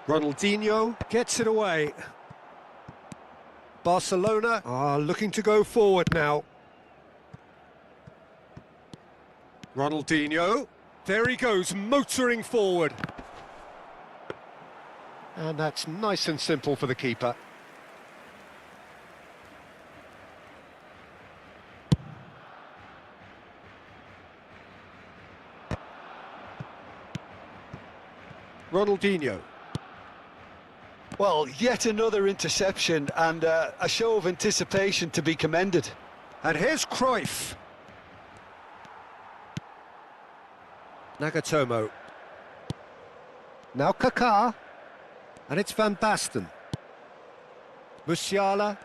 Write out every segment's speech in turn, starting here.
Ronaldinho gets it away. Barcelona are looking to go forward now. Ronaldinho, there he goes, motoring forward. And that's nice and simple for the keeper. Ronaldinho. Well, yet another interception and a show of anticipation to be commended. And here's Cruyff. Nagatomo. Now Kaká. And it's Van Basten. Musiala.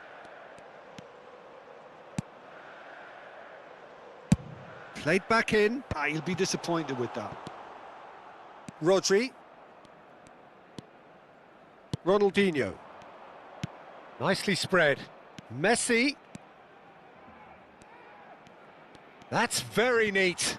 Played back in. He'll be disappointed with that. Rodri. Ronaldinho. Nicely spread. Messi. That's very neat.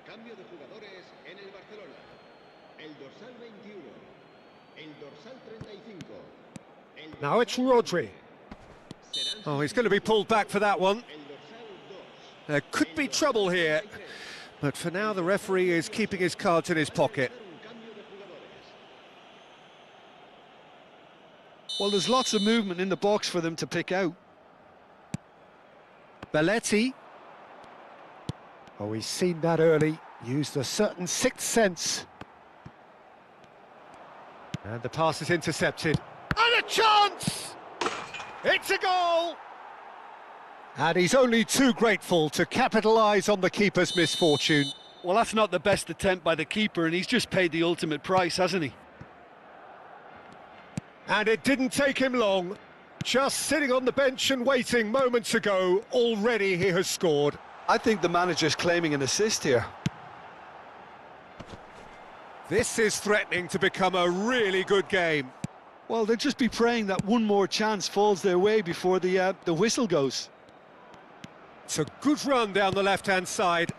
Cambio de jugadores en el Barcelona. El dorsal 21. El dorsal 35. Now it's Rodri. Oh, he's going to be pulled back for that one. There could be trouble here, but for now the referee is keeping his cards in his pocket. Well, there's lots of movement in the box for them to pick out. Belletti. Oh, he's seen that early, used a certain sixth sense. And the pass is intercepted. And a chance! It's a goal! And he's only too grateful to capitalise on the keeper's misfortune. Well, that's not the best attempt by the keeper, and he's just paid the ultimate price, hasn't he? And it didn't take him long. Just sitting on the bench and waiting moments ago, already he has scored. I think the manager's claiming an assist here. This is threatening to become a really good game. Well, they'll just be praying that one more chance falls their way before the whistle goes. It's a good run down the left-hand side.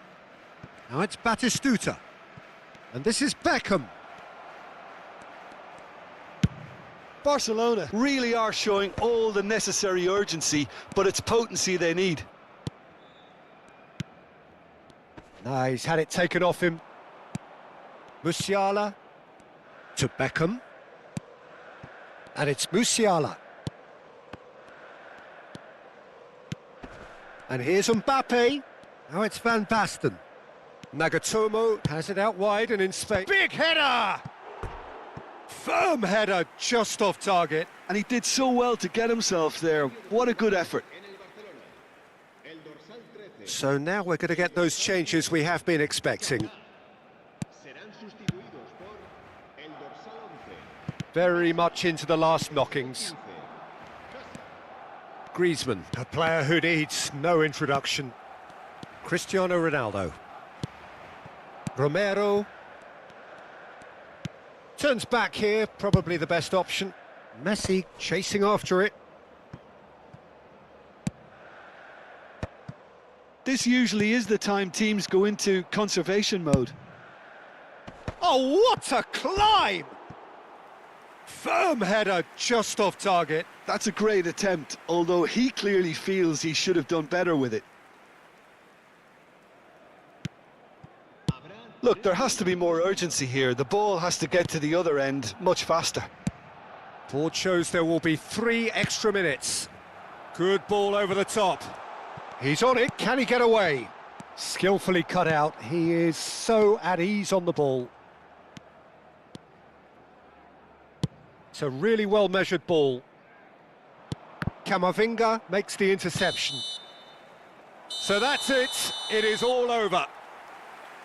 Now it's Batistuta. And this is Beckham. Barcelona really are showing all the necessary urgency, but it's potency they need. Now he's had it taken off him. Musiala to Beckham. And it's Musiala. And here's Mbappe. Now it's Van Basten. Nagatomo has it out wide and in space. Big header! Firm header just off target. And he did so well to get himself there. What a good effort. So now we're going to get those changes we have been expecting. Very much into the last knockings. Griezmann, a player who needs no introduction. Cristiano Ronaldo. Romero. Turns back here, probably the best option. Messi chasing after it. This usually is the time teams go into conservation mode. Oh, what a climb! Firm header just off target. That's a great attempt, although he clearly feels he should have done better with it. Look, there has to be more urgency here. The ball has to get to the other end much faster. Board shows there will be 3 extra minutes. Good ball over the top. He's on it, can he get away? Skillfully cut out, he is so at ease on the ball. It's a really well-measured ball. Camavinga makes the interception. So that's it, it is all over.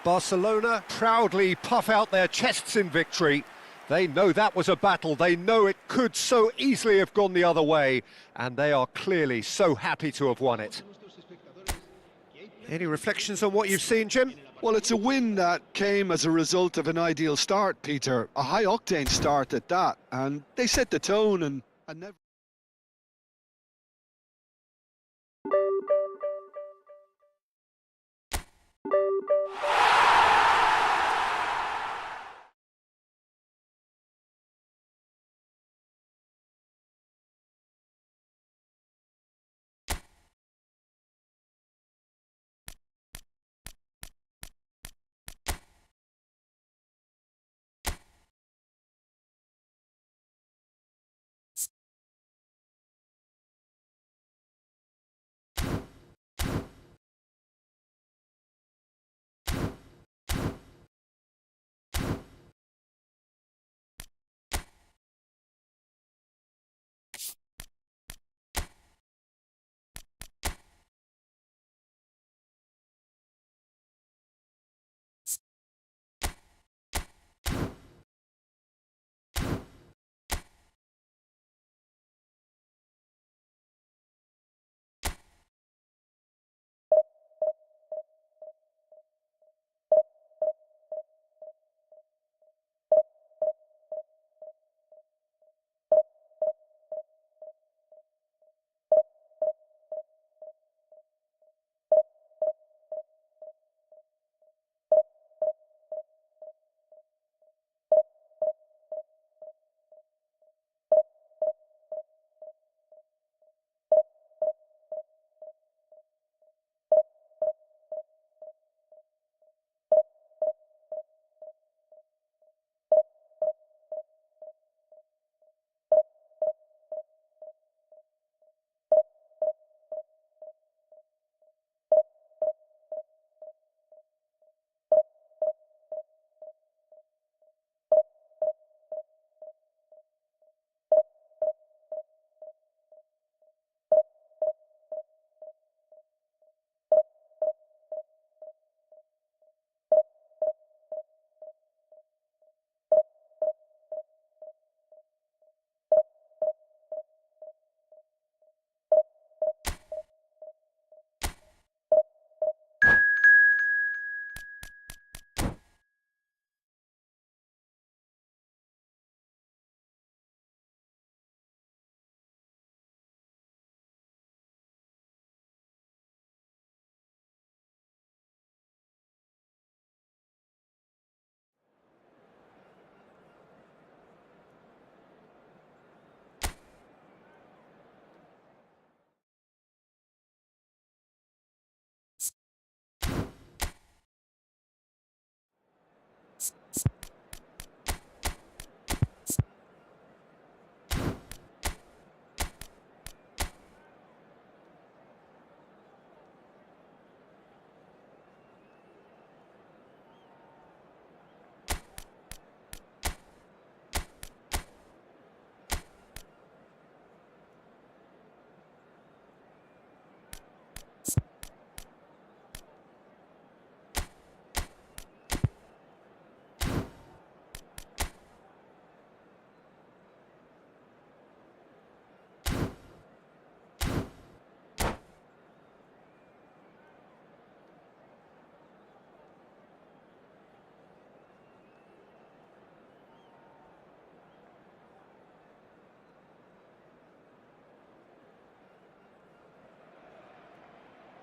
Barcelona proudly puff out their chests in victory. They know that was a battle, they know it could so easily have gone the other way, and they are clearly so happy to have won it. Any reflections on what you've seen, Jim? Well, it's a win that came as a result of an ideal start, Peter. A high-octane start at that, and they set the tone and never...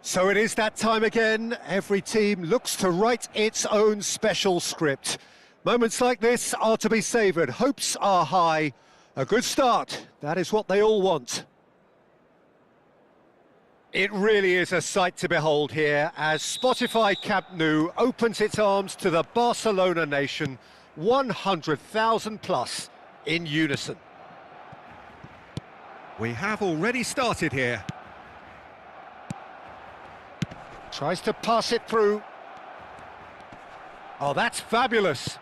So it is that time again. Every team looks to write its own special script. Moments like this are to be savoured. Hopes are high. A good start, that is what they all want. It really is a sight to behold here as Spotify Camp Nou opens its arms to the Barcelona nation, 100,000 plus in unison. We have already started here. Tries to pass it through. Oh, that's fabulous.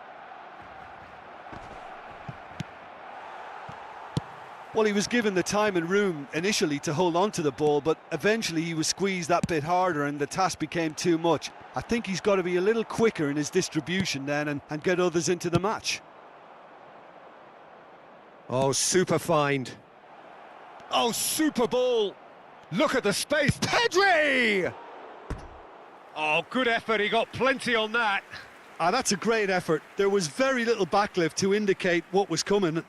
Well, he was given the time and room initially to hold on to the ball, but eventually he was squeezed that bit harder and the task became too much. I think he's got to be a little quicker in his distribution then and get others into the match. Oh, super find. Oh, super ball. Look at the space. Pedri! Oh, good effort. He got plenty on that. That's a great effort. There was very little backlift to indicate what was coming.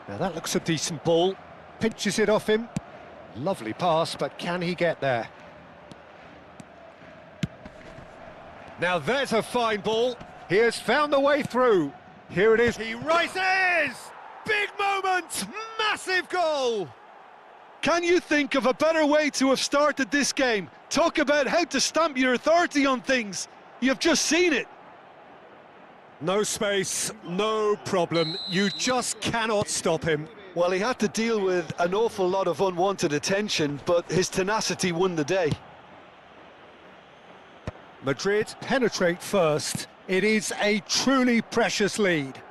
Now that looks a decent ball. Pinches it off him. Lovely pass, but can he get there? Now there's a fine ball. He has found the way through. Here it is. He rises! Big moment! Massive goal! Can you think of a better way to have started this game? Talk about how to stamp your authority on things. You've just seen it. No space, no problem. You just cannot stop him. Well, he had to deal with an awful lot of unwanted attention, but his tenacity won the day. Madrid penetrate first. It is a truly precious lead.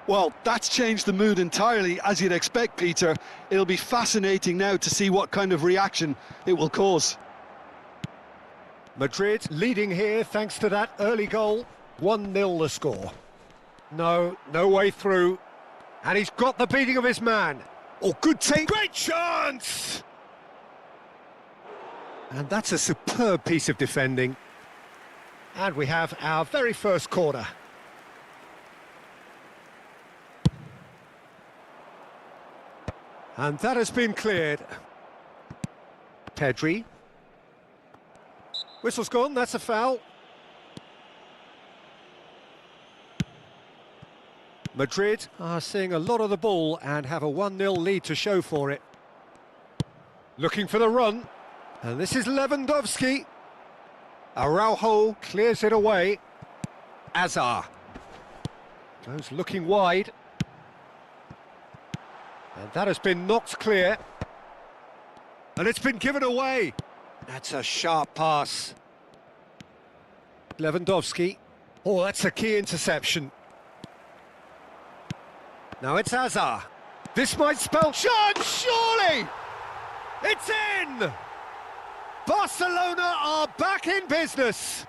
Well, that's changed the mood entirely, as you'd expect, Peter. It'll be fascinating now to see what kind of reaction it will cause. Madrid leading here thanks to that early goal. 1-0 the score. No way through. And he's got the beating of his man. Oh, good take. Great chance! And that's a superb piece of defending. And we have our very first corner. And that has been cleared. Pedri. Whistle's gone, that's a foul. Madrid are seeing a lot of the ball and have a 1-0 lead to show for it. Looking for the run. And this is Lewandowski. Araujo clears it away. Azar goes looking wide. And that has been knocked clear. And it's been given away. That's a sharp pass. Lewandowski. Oh, that's a key interception. Now it's Azar. This might spell chance, surely! It's in! Barcelona are back in business.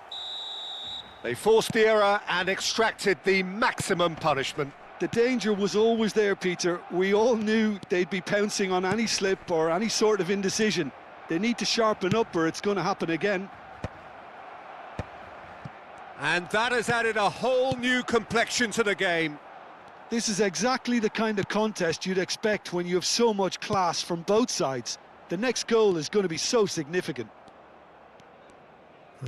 They forced the error and extracted the maximum punishment. The danger was always there, Peter. We all knew they'd be pouncing on any slip or any sort of indecision. They need to sharpen up or it's going to happen again. And that has added a whole new complexion to the game. This is exactly the kind of contest you'd expect when you have so much class from both sides. The next goal is going to be so significant.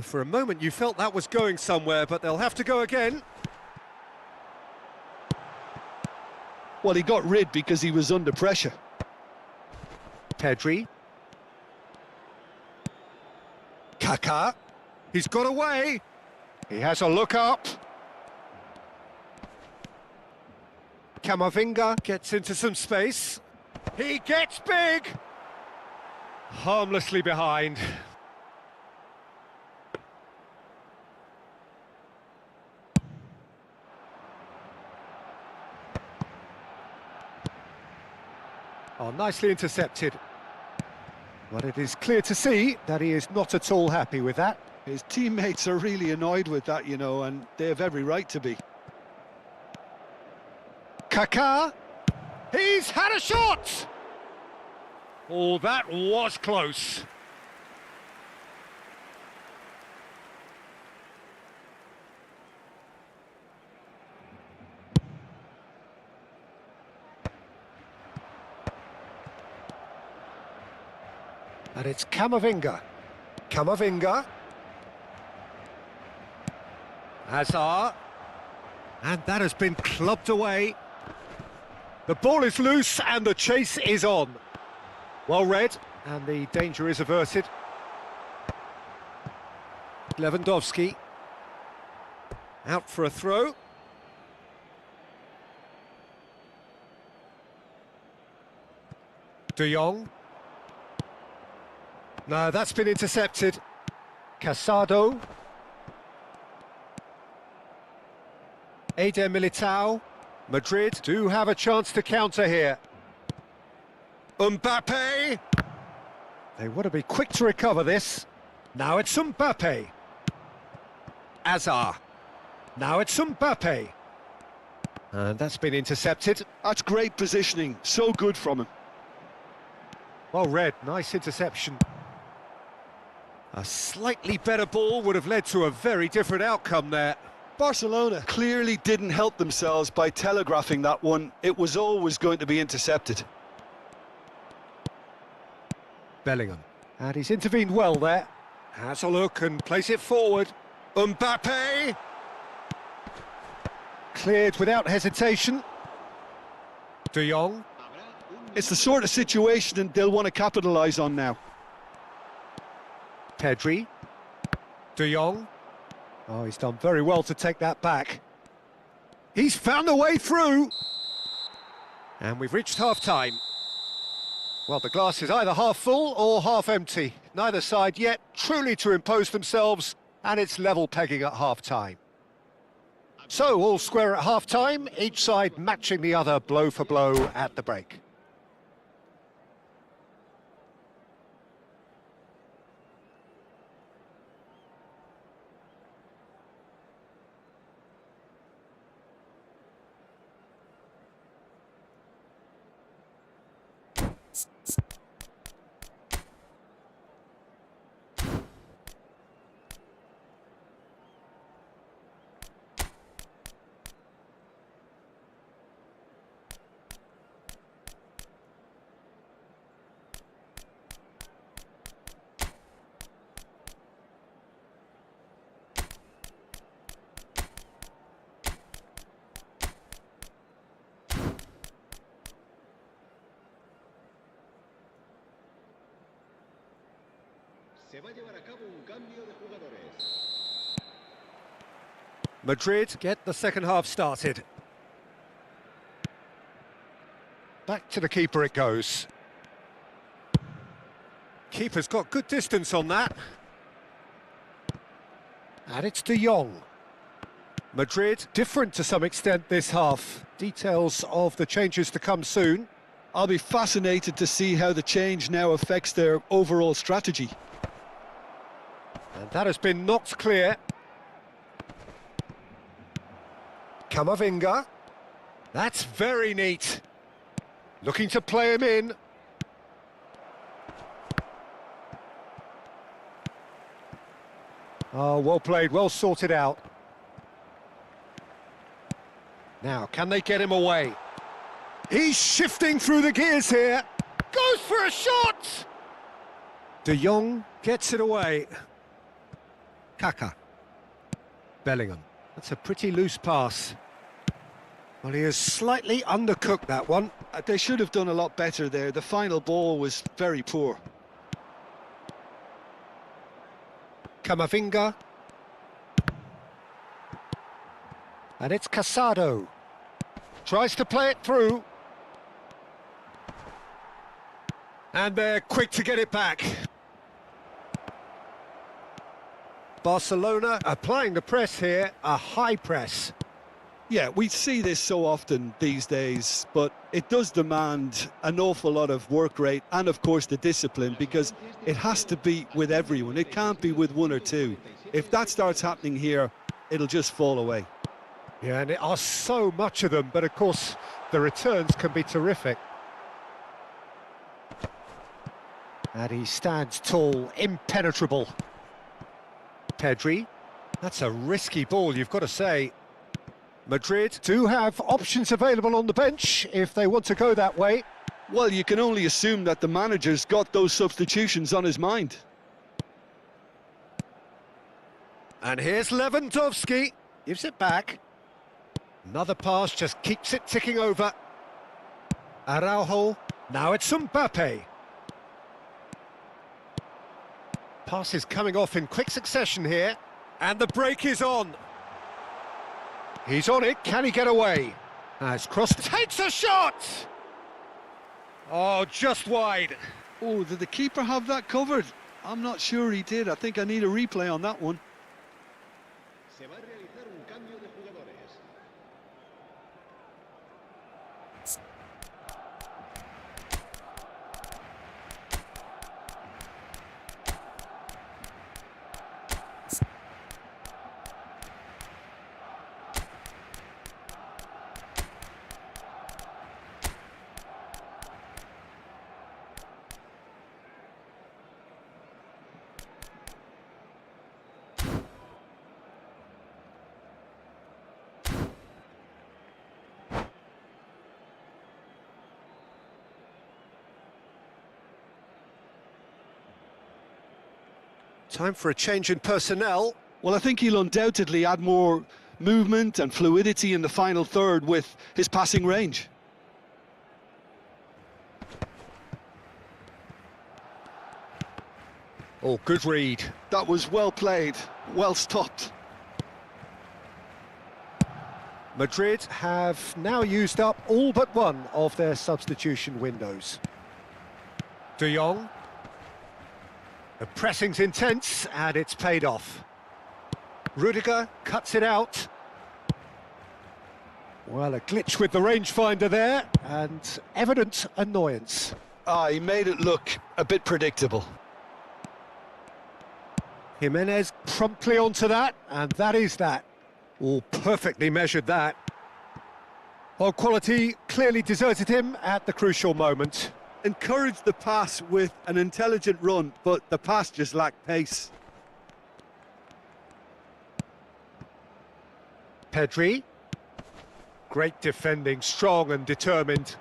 For a moment you felt that was going somewhere, but they'll have to go again. Well, he got rid because he was under pressure. Pedri. Kaká. He's got away. He has a look up. Camavinga gets into some space. He gets big. Harmlessly behind. Oh, nicely intercepted. But it is clear to see that he is not at all happy with that. His teammates are really annoyed with that, you know, and they have every right to be. Kaká. He's had a shot! Oh, that was close. And it's Camavinga. Camavinga. Hazard. And that has been clubbed away. The ball is loose and the chase is on. Well read, and the danger is averted. Lewandowski. Out for a throw. De Jong. No, that's been intercepted. Casado. Eder Militao. Madrid do have a chance to counter here. Mbappe! They want to be quick to recover this. Now it's Mbappe. Hazard. Now it's Mbappe. And that's been intercepted. That's great positioning, so good from him. Well read, nice interception. A slightly better ball would have led to a very different outcome there. Barcelona clearly didn't help themselves by telegraphing that one. It was always going to be intercepted. Bellingham. And he's intervened well there. Has a look and plays it forward. Mbappe! Cleared without hesitation. De Jong. It's the sort of situation that they'll want to capitalise on now. Pedri. De Jong. Oh, he's done very well to take that back. He's found a way through. And we've reached half-time. Well, the glass is either half full or half empty. Neither side yet truly to impose themselves, and it's level pegging at half-time. So, all square at half-time, each side matching the other blow for blow at the break. Se va a llevar a cabo un cambio de jugadores. Madrid get the second half started. Back to the keeper it goes. Keeper's got good distance on that. And it's De Jong. Madrid different to some extent this half. Details of the changes to come soon. I'll be fascinated to see how the change now affects their overall strategy. And that has been knocked clear. Camavinga. That's very neat. Looking to play him in. Oh, well played, well sorted out. Now, can they get him away? He's shifting through the gears here. Goes for a shot! De Jong gets it away. Kaká. Bellingham. That's a pretty loose pass. Well, he has slightly undercooked that one. They should have done a lot better there. The final ball was very poor. Camavinga. And it's Casado. Tries to play it through. And they're quick to get it back. Barcelona applying the press here, a high press. Yeah, we see this so often these days, but it does demand an awful lot of work rate and, of course, the discipline, because it has to be with everyone. It can't be with one or two. If that starts happening here, it'll just fall away. Yeah, and there are so much of them, but of course, the returns can be terrific. And he stands tall, impenetrable. Pedri. That's a risky ball, you've got to say. Madrid do have options available on the bench if they want to go that way. Well, you can only assume that the manager's got those substitutions on his mind. And here's Lewandowski. Gives it back. Another pass, just keeps it ticking over. Araujo. Now it's Mbappe. Pass is coming off in quick succession here. And the break is on. He's on it. Can he get away? Has crossed. Takes a shot! Oh, just wide. Oh, did the keeper have that covered? I'm not sure he did. I think I need a replay on that one. Se va a realizar un cambio de jugadores. Time for a change in personnel. Well, I think he'll undoubtedly add more movement and fluidity in the final third with his passing range. Oh, good read. That was well played, well stopped. Madrid have now used up all but one of their substitution windows. De Jong. The pressing's intense, and it's paid off. Rudiger cuts it out. Well, a glitch with the rangefinder there, and evident annoyance. He made it look a bit predictable. Jimenez promptly onto that, and that is that. All perfectly measured that. Well, quality clearly deserted him at the crucial moment. Encouraged the pass with an intelligent run, but the pass just lacked pace. Pedri. Great defending, strong and determined.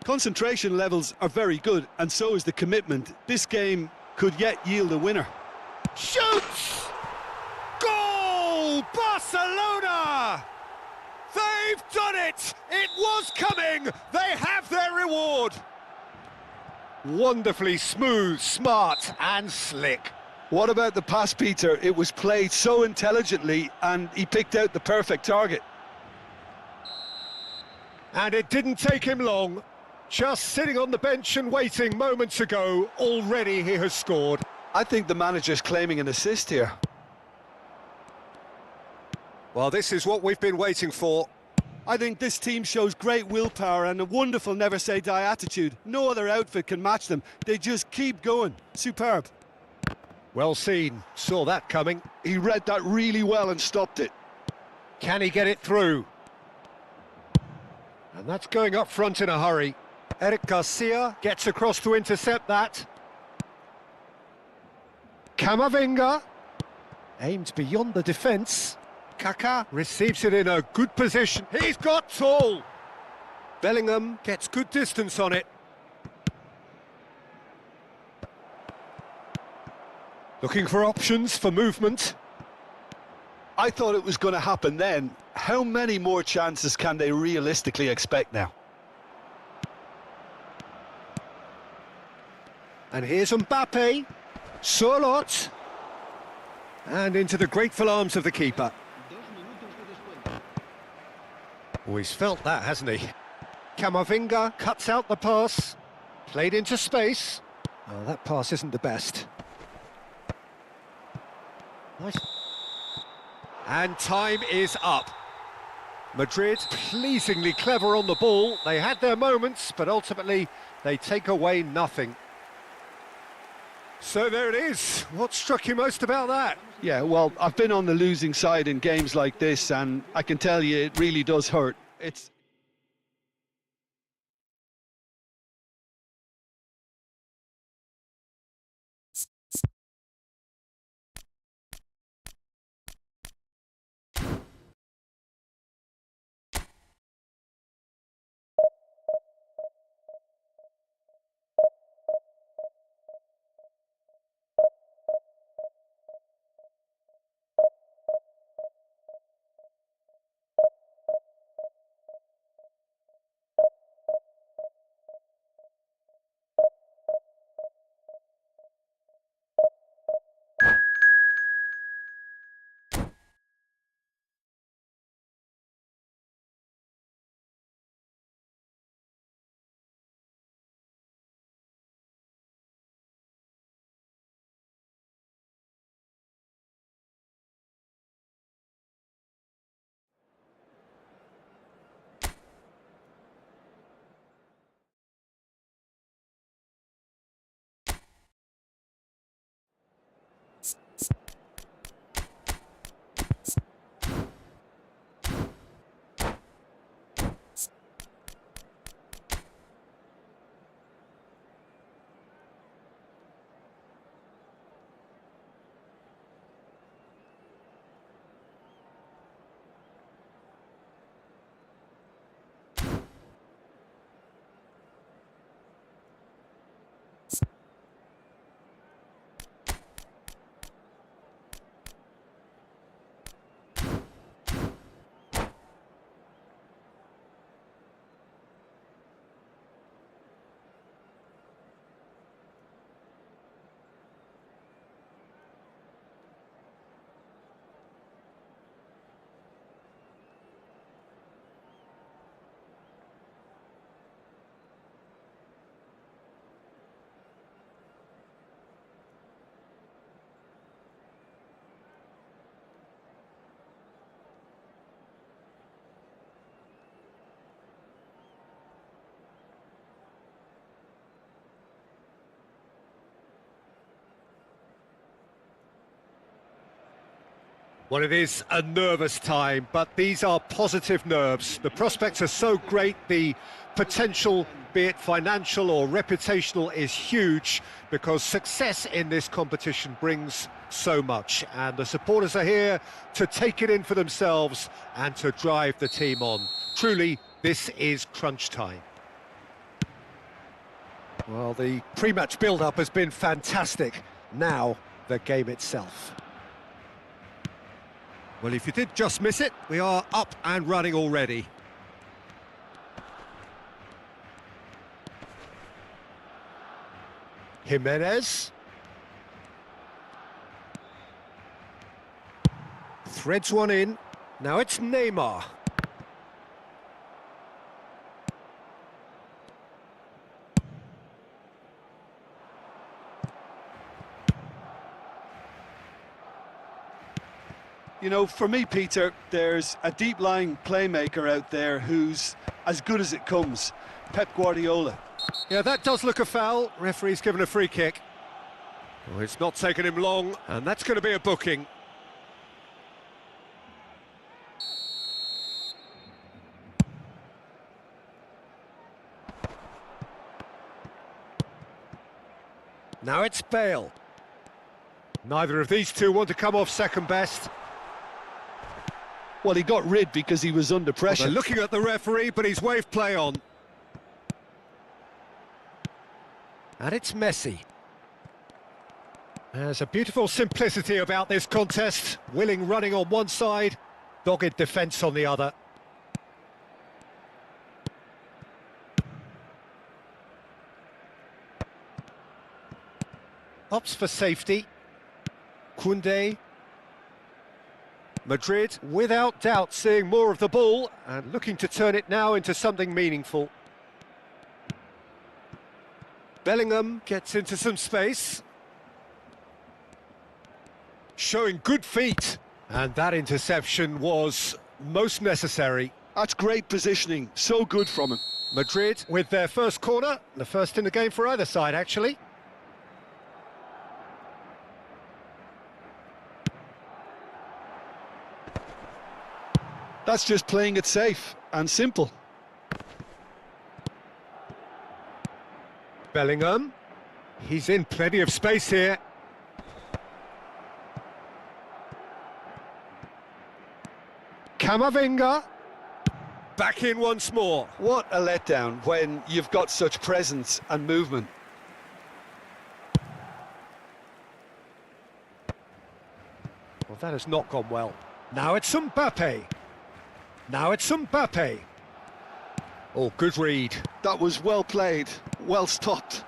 Concentration levels are very good, and so is the commitment. This game could yet yield a winner. Shoots! Goal! Barcelona! They've done it! It was coming! They have their reward! Wonderfully smooth, smart and slick. What about the pass, Peter? It was played so intelligently and he picked out the perfect target. And it didn't take him long. Just sitting on the bench and waiting moments ago, already he has scored. I think the manager's claiming an assist here. Well, this is what we've been waiting for. I think this team shows great willpower and a wonderful never-say-die attitude. No other outfit can match them. They just keep going. Superb. Well seen. Saw that coming. He read that really well and stopped it. Can he get it through? And that's going up front in a hurry. Eric Garcia gets across to intercept that. Camavinga. Aimed beyond the defence. Kaká receives it in a good position. He's got tall. Bellingham gets good distance on it. Looking for options for movement. I thought it was going to happen then. How many more chances can they realistically expect now? And here's Mbappe. Surlot. And into the grateful arms of the keeper. Oh, he's felt that, hasn't he? Camavinga cuts out the pass. Played into space. Oh, that pass isn't the best. Nice. And time is up. Madrid pleasingly clever on the ball. They had their moments, but ultimately they take away nothing. So there it is. What struck you most about that? Yeah, well, I've been on the losing side in games like this, and I can tell you it really does hurt. It's Well, it is a nervous time, but these are positive nerves. The prospects are so great, the potential, be it financial or reputational, is huge because success in this competition brings so much. And the supporters are here to take it in for themselves and to drive the team on. Truly, this is crunch time. Well, the pre-match build-up has been fantastic. Now, the game itself. Well, if you did just miss it, we are up and running already. Jimenez. Threads one in. Now it's Neymar. You know, for me, Peter, there's a deep-lying playmaker out there who's as good as it comes. Pep Guardiola. Yeah, that does look a foul. Referee's given a free kick. Oh, it's not taken him long, and that's going to be a booking. Now it's Bale. Neither of these two want to come off second best. Well, he got rid because he was under pressure. Well, they're looking at the referee, but he's waved play on. And it's Messi. There's a beautiful simplicity about this contest. Willing running on one side, dogged defence on the other. Opts for safety. Koundé. Madrid, without doubt, seeing more of the ball and looking to turn it now into something meaningful. Bellingham gets into some space. Showing good feet. And that interception was most necessary. That's great positioning, so good from him. Madrid with their first corner, the first in the game for either side, actually. That's just playing it safe and simple. Bellingham. He's in plenty of space here. Camavinga. Back in once more. What a letdown when you've got such presence and movement. Well, that has not gone well. Now it's Mbappe. Now it's Mbappe. Oh, good read. That was well played, well stopped.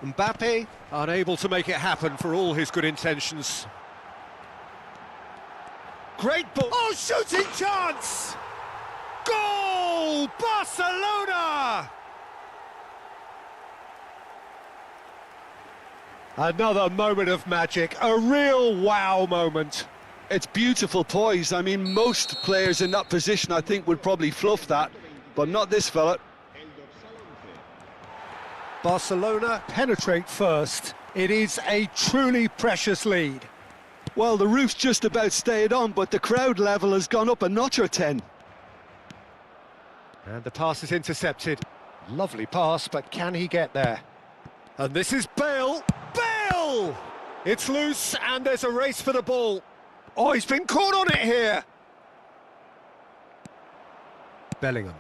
Mbappe unable to make it happen for all his good intentions. Great ball. Oh, shooting chance! Goal! Barcelona! Another moment of magic, a real wow moment. It's beautiful poise. I mean, most players in that position, I think, would probably fluff that, but not this fella. Barcelona penetrate first. It is a truly precious lead. Well, the roof's just about stayed on, but the crowd level has gone up a notch or 10. And the pass is intercepted. Lovely pass, but can he get there? And this is Bale. Bale! It's loose, and there's a race for the ball. Oh, he's been caught on it here. Bellingham.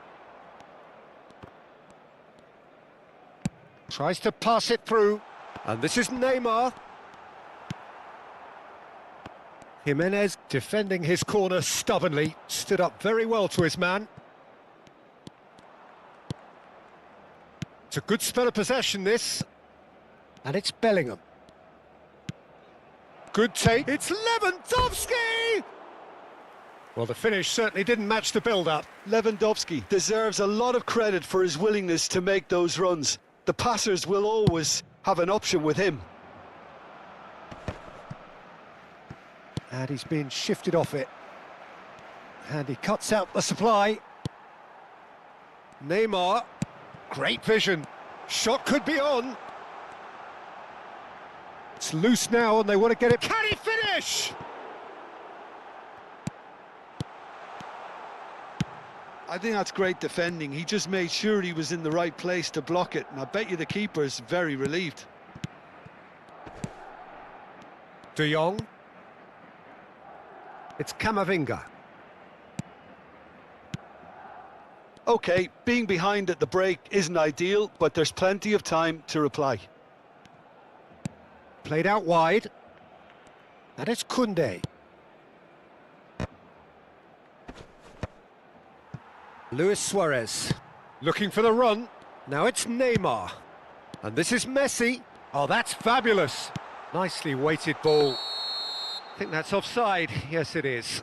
Tries to pass it through. And this is Neymar. Jimenez defending his corner stubbornly. Stood up very well to his man. It's a good spell of possession, this. And it's Bellingham. Good take. It's Lewandowski! Well, the finish certainly didn't match the build-up. Lewandowski deserves a lot of credit for his willingness to make those runs. The passers will always have an option with him. And he's been shifted off it. And he cuts out the supply. Neymar. Great vision. Shot could be on. It's loose now and they want to get it. Can he finish? I think that's great defending. He just made sure he was in the right place to block it, and I bet you the keeper's very relieved. De Jong. It's Camavinga. OK, being behind at the break isn't ideal, but there's plenty of time to reply. Played out wide. And it's Koundé. Luis Suarez. Looking for the run. Now it's Neymar. And this is Messi. Oh, that's fabulous. Nicely weighted ball. I think that's offside. Yes, it is.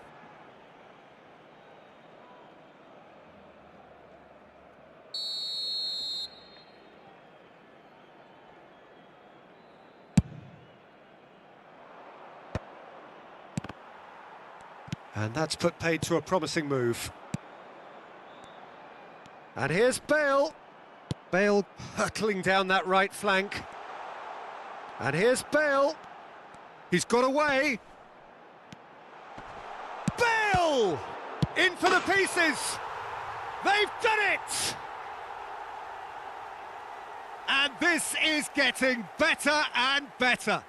And that's put paid to a promising move. And here's Bale. Bale hurtling down that right flank. And here's Bale. He's got away. Bale! In for the pieces. They've done it! And this is getting better and better.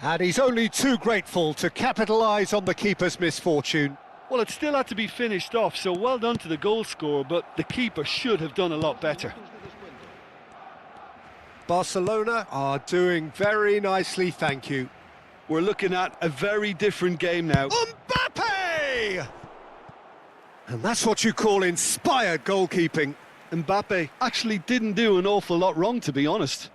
And he's only too grateful to capitalise on the keeper's misfortune. Well, it still had to be finished off, so well done to the goal scorer, but the keeper should have done a lot better. Barcelona are doing very nicely, thank you. We're looking at a very different game now. Mbappe! And that's what you call inspired goalkeeping. Mbappe actually didn't do an awful lot wrong, to be honest.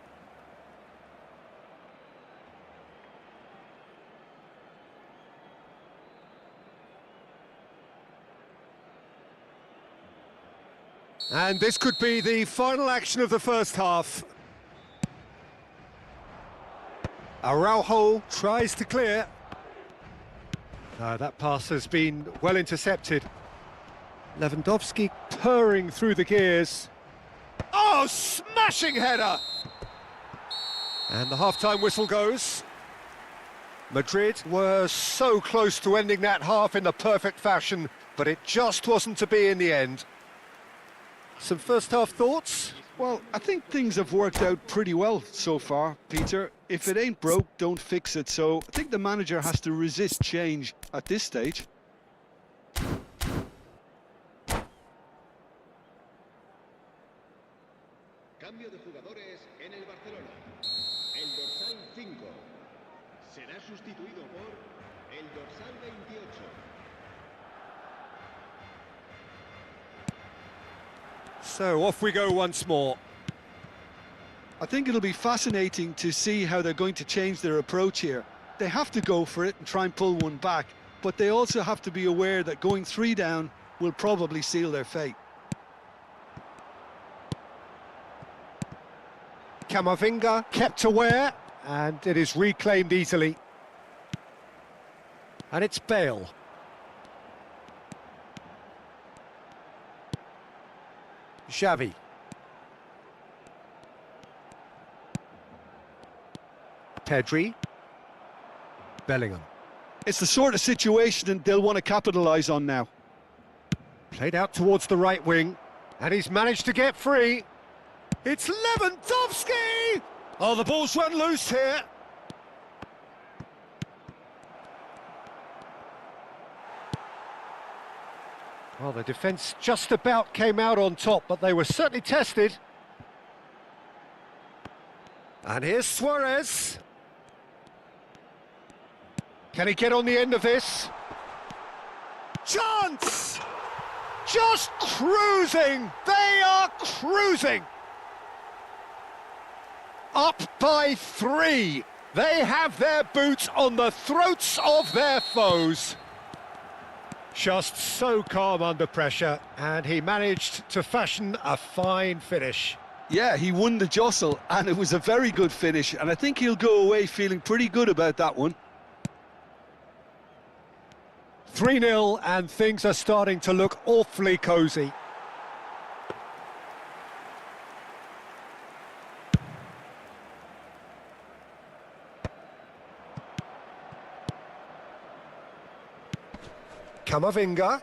And this could be the final action of the first half. Araujo tries to clear. That pass has been well intercepted. Lewandowski purring through the gears. Oh, smashing header! And the half-time whistle goes. Madrid were so close to ending that half in the perfect fashion, but it just wasn't to be in the end. Some first-half thoughts? Well, I think things have worked out pretty well so far, Peter. If it ain't broke, don't fix it. So I think the manager has to resist change at this stage. Cambio de jugadores en el Barcelona. El dorsal 5 será sustituido por el dorsal 28. So off we go once more. I think it'll be fascinating to see how they're going to change their approach here. They have to go for it and try and pull one back, but they also have to be aware that going 3 down will probably seal their fate. Camavinga kept aware, and it is reclaimed easily. And it's Bale. Xavi. Pedri. Bellingham. It's the sort of situation they'll want to capitalise on now. Played out towards the right wing, and he's managed to get free. It's Lewandowski! Oh, the ball's run loose here. Well, the defence just about came out on top, but they were certainly tested. And here's Suarez. Can he get on the end of this? Chance! Just cruising! They are cruising! Up by 3. They have their boots on the throats of their foes. Just so calm under pressure, and he managed to fashion a fine finish. Yeah, he won the jostle, and it was a very good finish, and I think he'll go away feeling pretty good about that one. 3-0, and things are starting to look awfully cosy. Camavinga.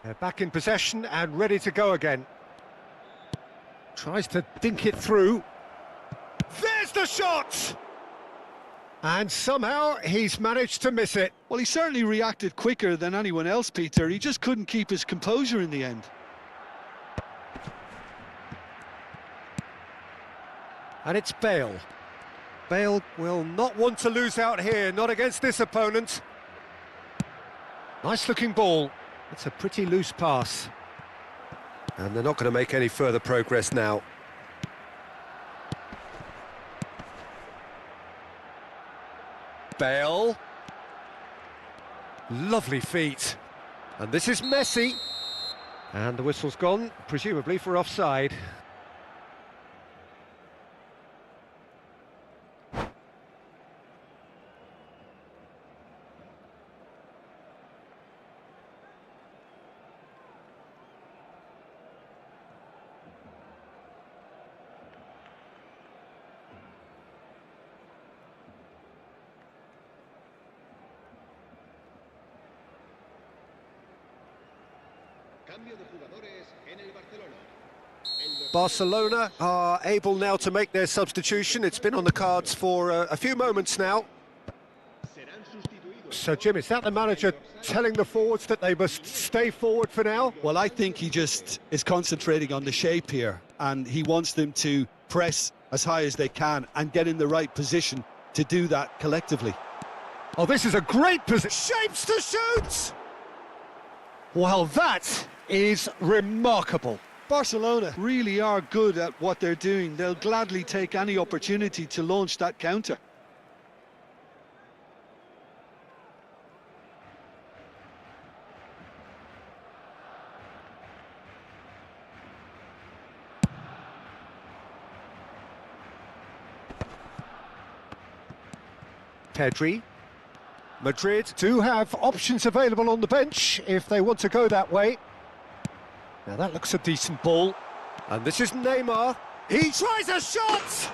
They're back in possession and ready to go again. Tries to dink it through. There's the shot! And somehow he's managed to miss it. Well, he certainly reacted quicker than anyone else, Peter. He just couldn't keep his composure in the end. And it's Bale. Bale will not want to lose out here, not against this opponent. Nice looking ball. It's a pretty loose pass. And they're not going to make any further progress now. Bale. Lovely feet. And this is Messi. And the whistle's gone, presumably for offside. Barcelona are able now to make their substitution. It's been on the cards for a few moments now. So, Jim, is that the manager telling the forwards that they must stay forward for now? Well, I think he just is concentrating on the shape here, and he wants them to press as high as they can and get in the right position to do that collectively. Oh, this is a great position. Shapes to shoot! Well, that is remarkable. Barcelona really are good at what they're doing. They'll gladly take any opportunity to launch that counter. Pedri. Madrid do have options available on the bench if they want to go that way. Now that looks a decent ball. And this is Neymar. He tries a shot!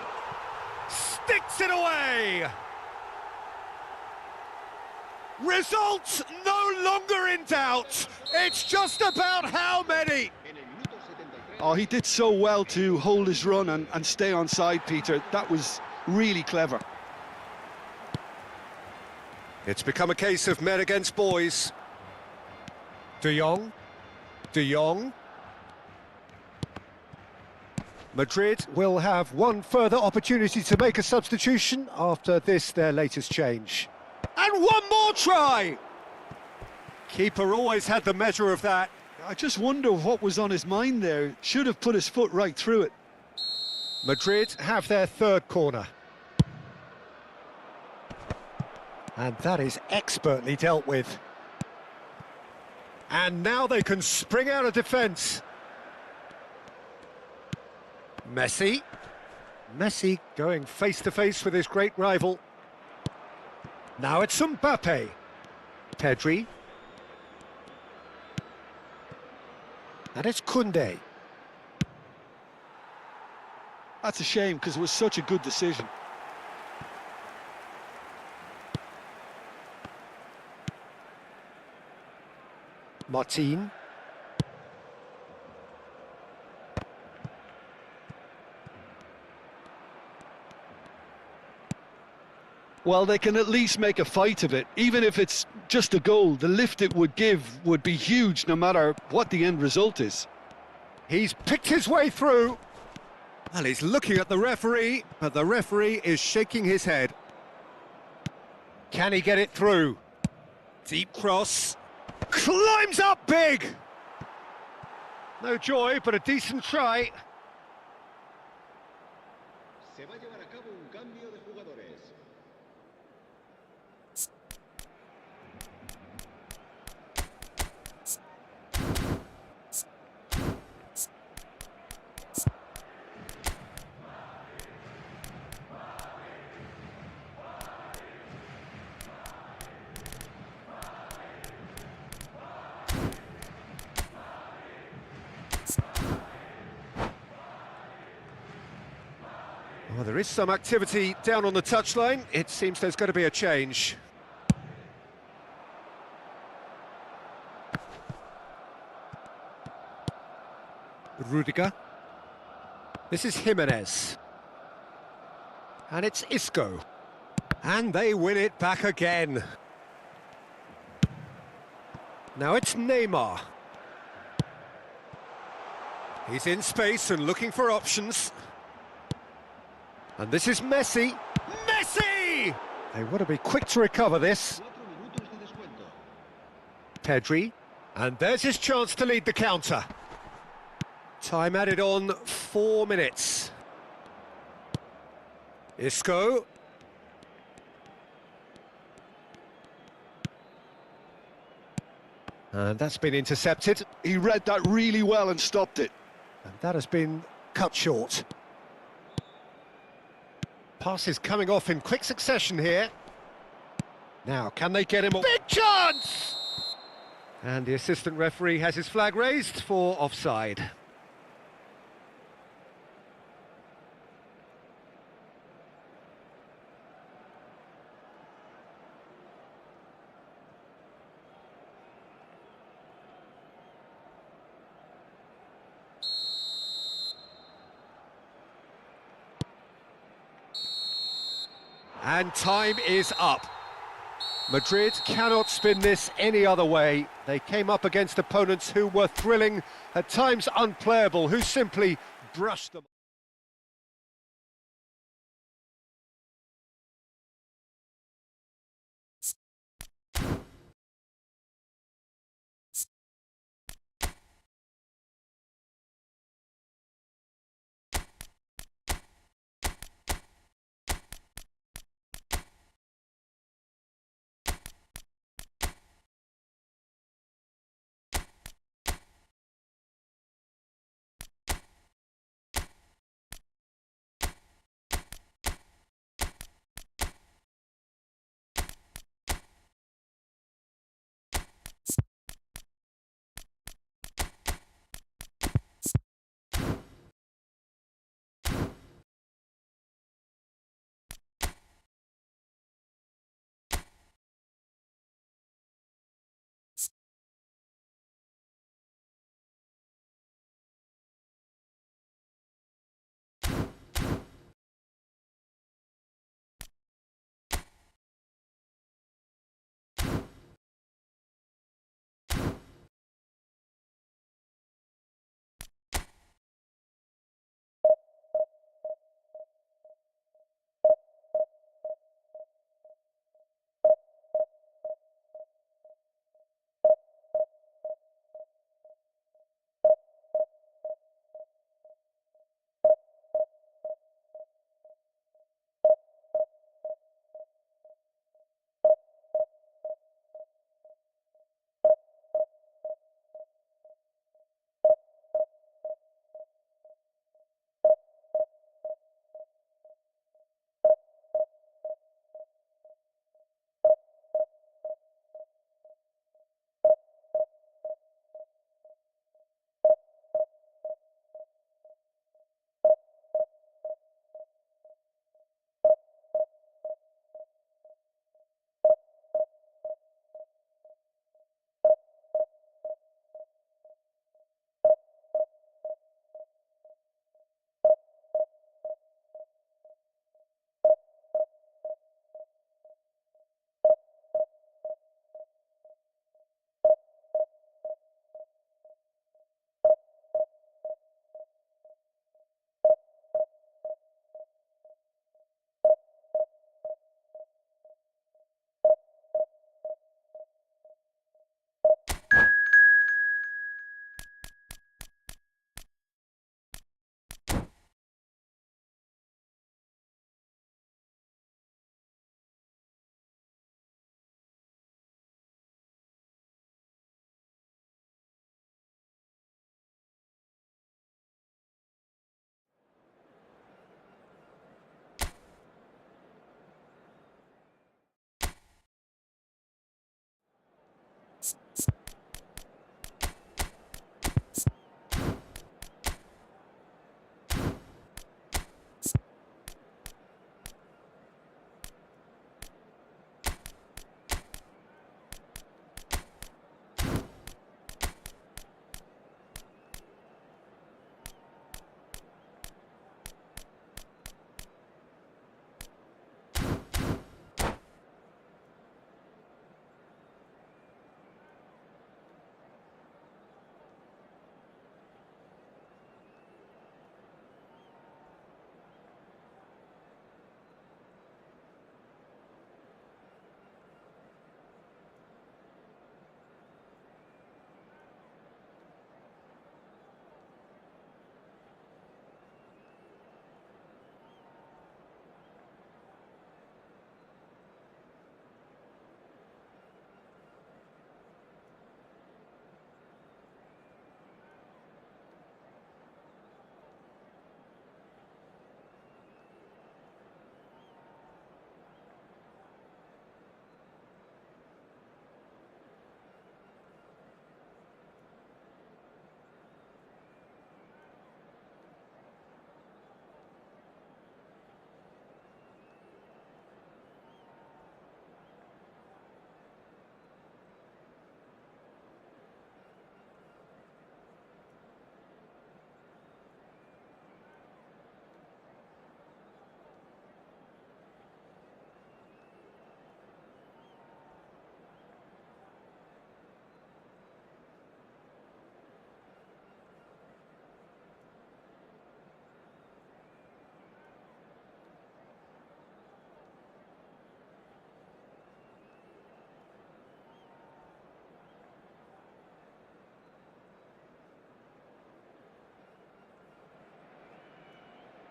Sticks it away! Results no longer in doubt. It's just about how many. Oh, he did so well to hold his run and stay on side, Peter. That was really clever. It's become a case of men against boys. De Jong. De Jong. Madrid will have one further opportunity to make a substitution after this, their latest change. And one more try! Keeper always had the measure of that. I just wonder what was on his mind there. Should have put his foot right through it. Madrid have their third corner. And that is expertly dealt with. And now they can spring out of defence. Messi. Messi going face-to-face with his great rival. Now it's Mbappe. Pedri. And it's Koundé. That's a shame because it was such a good decision. Martin. Well, they can at least make a fight of it. Even if it's just a goal, the lift it would give would be huge no matter what the end result is. He's picked his way through. Well, he's looking at the referee, but the referee is shaking his head. Can he get it through? Deep cross. Climbs up big! No joy, but a decent try. Se va a llevar a cabo un cambio de jugadores. Well, there is some activity down on the touchline. It seems there's going to be a change. Rudiger. This is Jimenez. And it's Isco. And they win it back again. Now it's Neymar. He's in space and looking for options. And this is Messi. Messi! They want to be quick to recover this. Pedri. And there's his chance to lead the counter. Time added on 4 minutes. Isco. And that's been intercepted. He read that really well and stopped it. And that has been cut short. Passes coming off in quick succession here. Now, can they get him? Big chance! And the assistant referee has his flag raised for offside. And time is up. Madrid cannot spin this any other way. They came up against opponents who were thrilling, at times unplayable, who simply brushed them.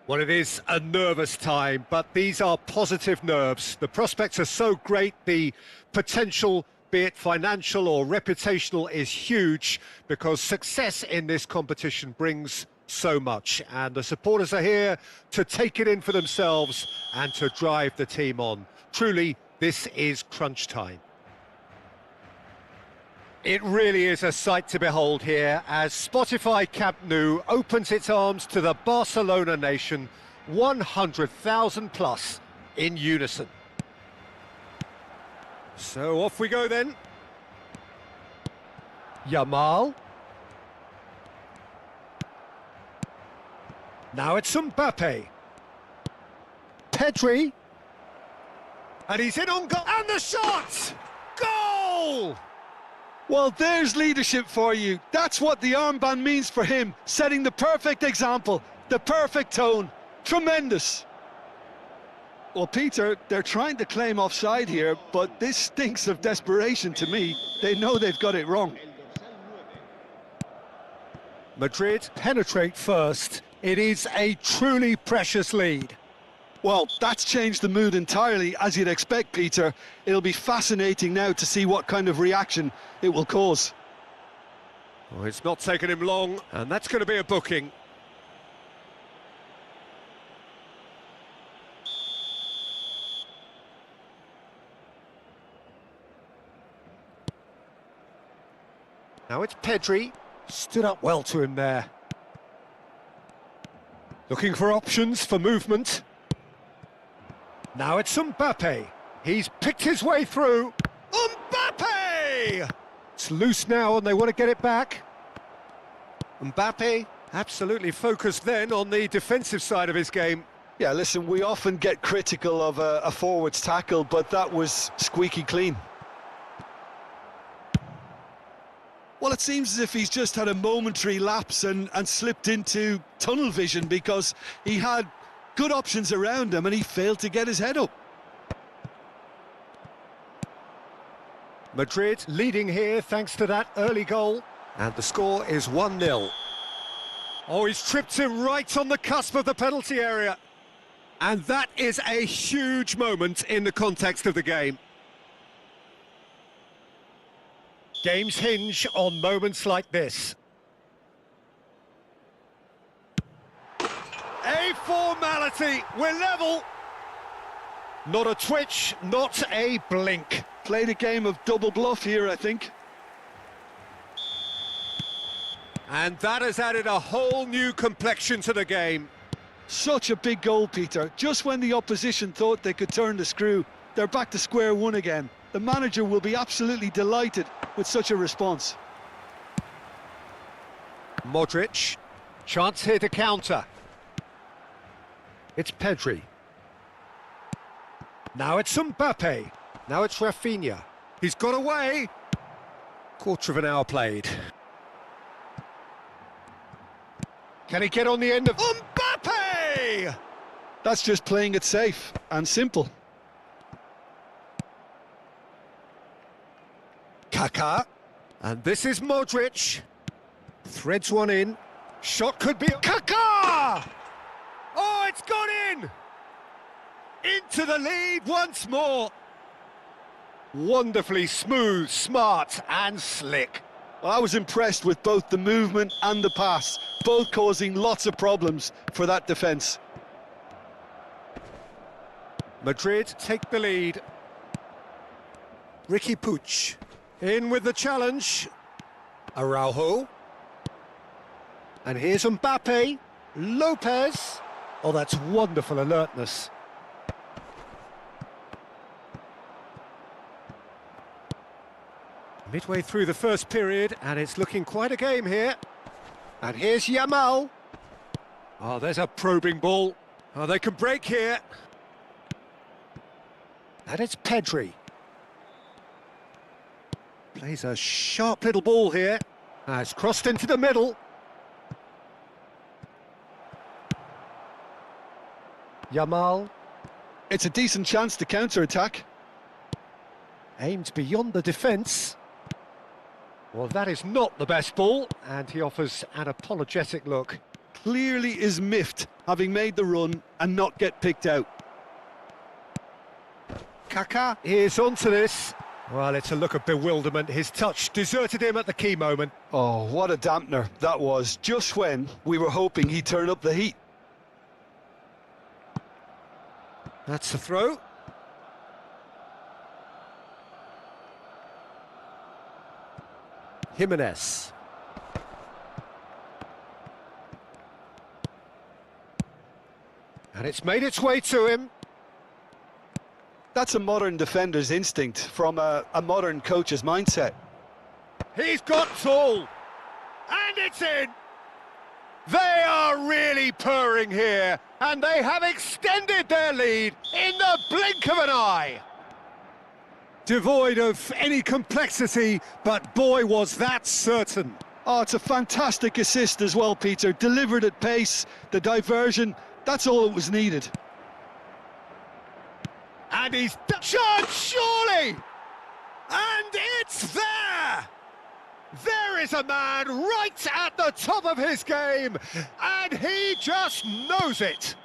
Well, it is a nervous time, but these are positive nerves. The prospects are so great, the potential, be it financial or reputational, is huge because success in this competition brings so much. And the supporters are here to take it in for themselves and to drive the team on. Truly, this is crunch time. It really is a sight to behold here as Spotify Camp Nou opens its arms to the Barcelona nation, 100,000 plus in unison. So off we go then. Yamal. Now it's Mbappe. Pedri. And he's in on goal. And the shot! Goal! Well, there's leadership for you. That's what the armband means for him, setting the perfect example, the perfect tone. Tremendous. Well, Peter, they're trying to claim offside here, but this stinks of desperation to me. They know they've got it wrong. Madrid penetrate first. It is a truly precious lead. Well, that's changed the mood entirely, as you'd expect, Peter. It'll be fascinating now to see what kind of reaction it will cause. Well, it's not taken him long, and that's going to be a booking. Now it's Pedri. Stood up well to him there. Looking for options for movement. Now it's Mbappe. He's picked his way through. Mbappe! It's loose now and they want to get it back. Mbappe absolutely focused then on the defensive side of his game. Yeah, listen, we often get critical of a forward's tackle, but that was squeaky clean. Well, it seems as if he's just had a momentary lapse and slipped into tunnel vision because he had good options around him and he failed to get his head up. Madrid leading here thanks to that early goal. And the score is 1-0. Oh, he's tripped him right on the cusp of the penalty area. And that is a huge moment in the context of the game. Games hinge on moments like this. A formality, we're level. Not a twitch, not a blink. Played a game of double bluff here, I think. And that has added a whole new complexion to the game. Such a big goal, Peter. Just when the opposition thought they could turn the screw, they're back to square one again. The manager will be absolutely delighted with such a response. Modric, chance here to counter. It's Pedri. Now it's Mbappe. Now it's Rafinha. He's got away. Quarter of an hour played. Can he get on the end of Mbappe? That's just playing it safe and simple. Kaká. And this is Modric. Threads one in. Shot could be... Kaká! Oh, it's gone in! Into the lead once more. Wonderfully smooth, smart and slick. Well, I was impressed with both the movement and the pass, both causing lots of problems for that defence. Madrid take the lead. Ricky Puig in with the challenge. Araujo. And here's Mbappe. Lopez. Oh, that's wonderful alertness. Midway through the first period, and it's looking quite a game here. And here's Yamal. Oh, there's a probing ball. Oh, they can break here. And it's Pedri. Plays a sharp little ball here. It's crossed into the middle. Yamal. It's a decent chance to counter-attack. Aimed beyond the defence. Well, that is not the best ball, and he offers an apologetic look. clearly is miffed, having made the run and not get picked out. Kaká is onto this. Well, it's a look of bewilderment. His touch deserted him at the key moment. Oh, what a dampener that was, just when we were hoping he'd turn up the heat. That's the throw. Jimenez. And it's made its way to him. That's a modern defender's instinct from a modern coach's mindset. He's got tall. And it's in. They are really purring here. And they have extended their lead in the blink of an eye. Devoid of any complexity, but boy, was that certain. Oh, it's a fantastic assist as well, Peter. Delivered at pace, the diversion, that's all that was needed. And he's done, surely! And it's there! There is a man right at the top of his game, and he just knows it.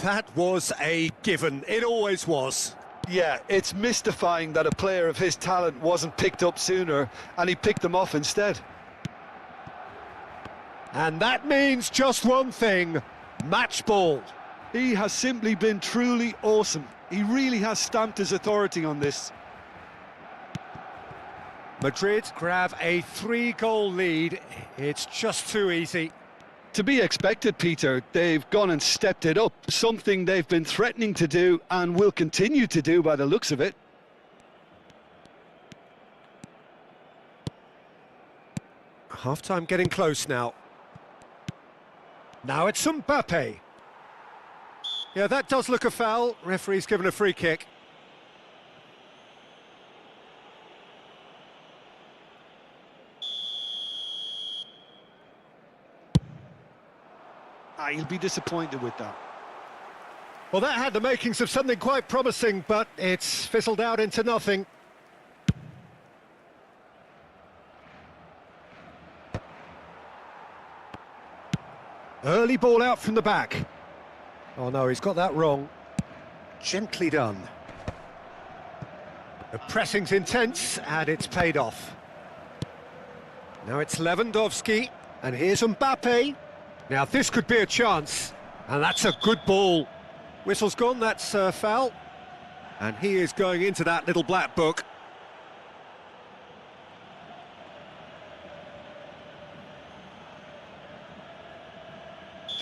That was a given, it always was. Yeah, it's mystifying that a player of his talent wasn't picked up sooner, and he picked them off instead. And that means just one thing, match ball. He has simply been truly awesome. He really has stamped his authority on this. Madrid grab a 3-goal lead. It's just too easy. To be expected, Peter. They've gone and stepped it up, something they've been threatening to do and will continue to do by the looks of it. Half-time getting close now. Now it's Mbappe. Yeah, that does look a foul. Referee's given a free kick. He'll be disappointed with that. Well, that had the makings of something quite promising, but it's fizzled out into nothing. Early ball out from the back. Oh no, he's got that wrong. Gently done. The pressing's intense, and it's paid off. Now it's Lewandowski, and here's Mbappe. Now this could be a chance, and that's a good ball. Whistle's gone, that's a foul. And he is going into that little black book.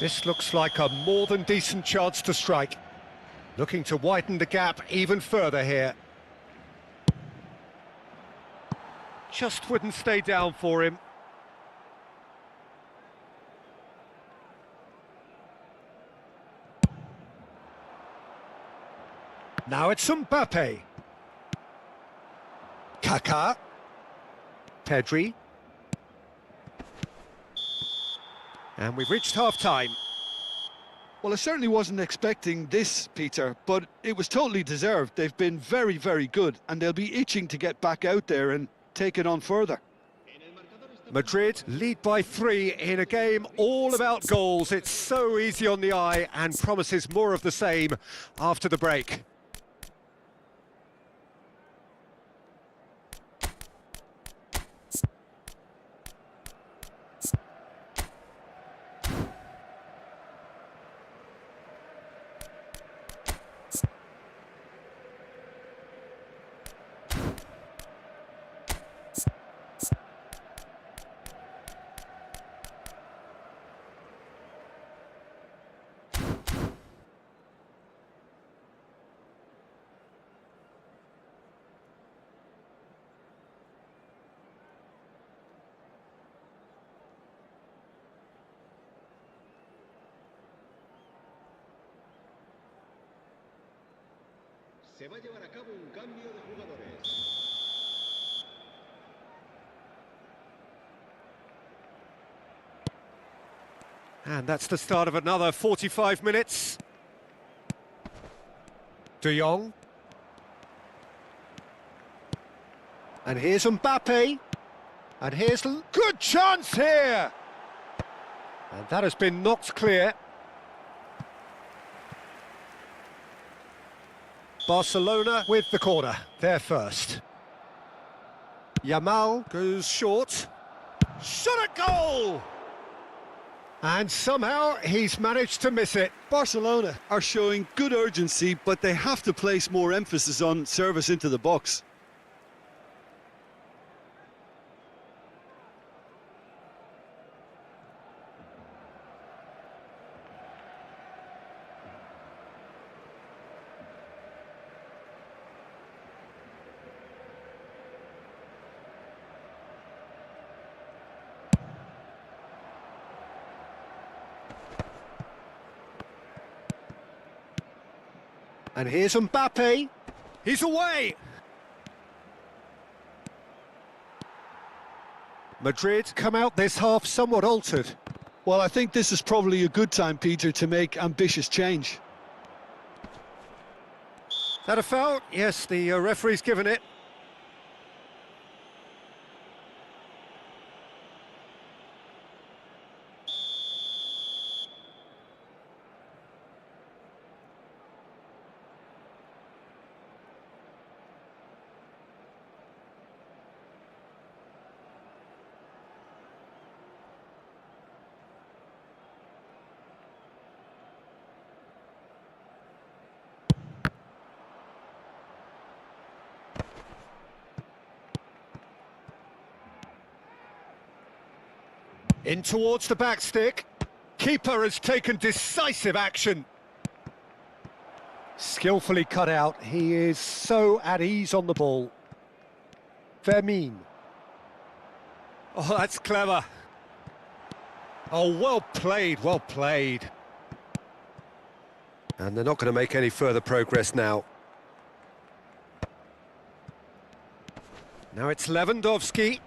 This looks like a more than decent chance to strike. Looking to widen the gap even further here. Just wouldn't stay down for him. Now it's Mbappe. Kaká. Pedri. And we've reached half-time. Well, I certainly wasn't expecting this, Peter, but it was totally deserved. They've been very, very good, and they'll be itching to get back out there and take it on further. Madrid lead by 3 in a game all about goals. It's so easy on the eye and promises more of the same after the break. Se va a llevar a cabo un cambio de jugadores. And that's the start of another 45 minutes. De Jong. And here's Mbappe. And here's a good chance here. And that has been knocked clear. Barcelona with the corner, they're first. Yamal goes short. Shot at goal! And somehow he's managed to miss it. Barcelona are showing good urgency, but they have to place more emphasis on service into the box. And here's Mbappe. He's away. Madrid come out this half somewhat altered. Well, I think this is probably a good time, Peter, to make ambitious change. Is that a foul? Yes, the referee's given it. In towards the back stick. Keeper has taken decisive action. Skillfully cut out. He is so at ease on the ball. Fermin. Oh, that's clever. Oh, well played, well played. And they're not going to make any further progress now. Now it's Lewandowski.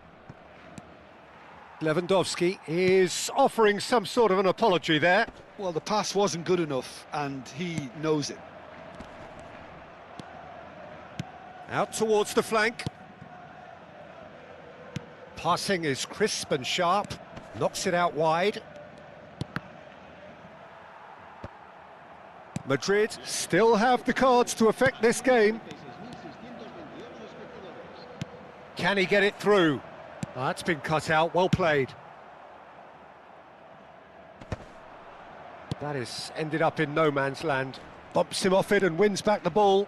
Lewandowski is offering some sort of an apology there. Well, the pass wasn't good enough, and he knows it. Out towards the flank. Passing is crisp and sharp. Knocks it out wide. Madrid still have the cards to affect this game. Can he get it through? Oh, that's been cut out, well played. That is ended up in no man's land. Bumps him off it and wins back the ball.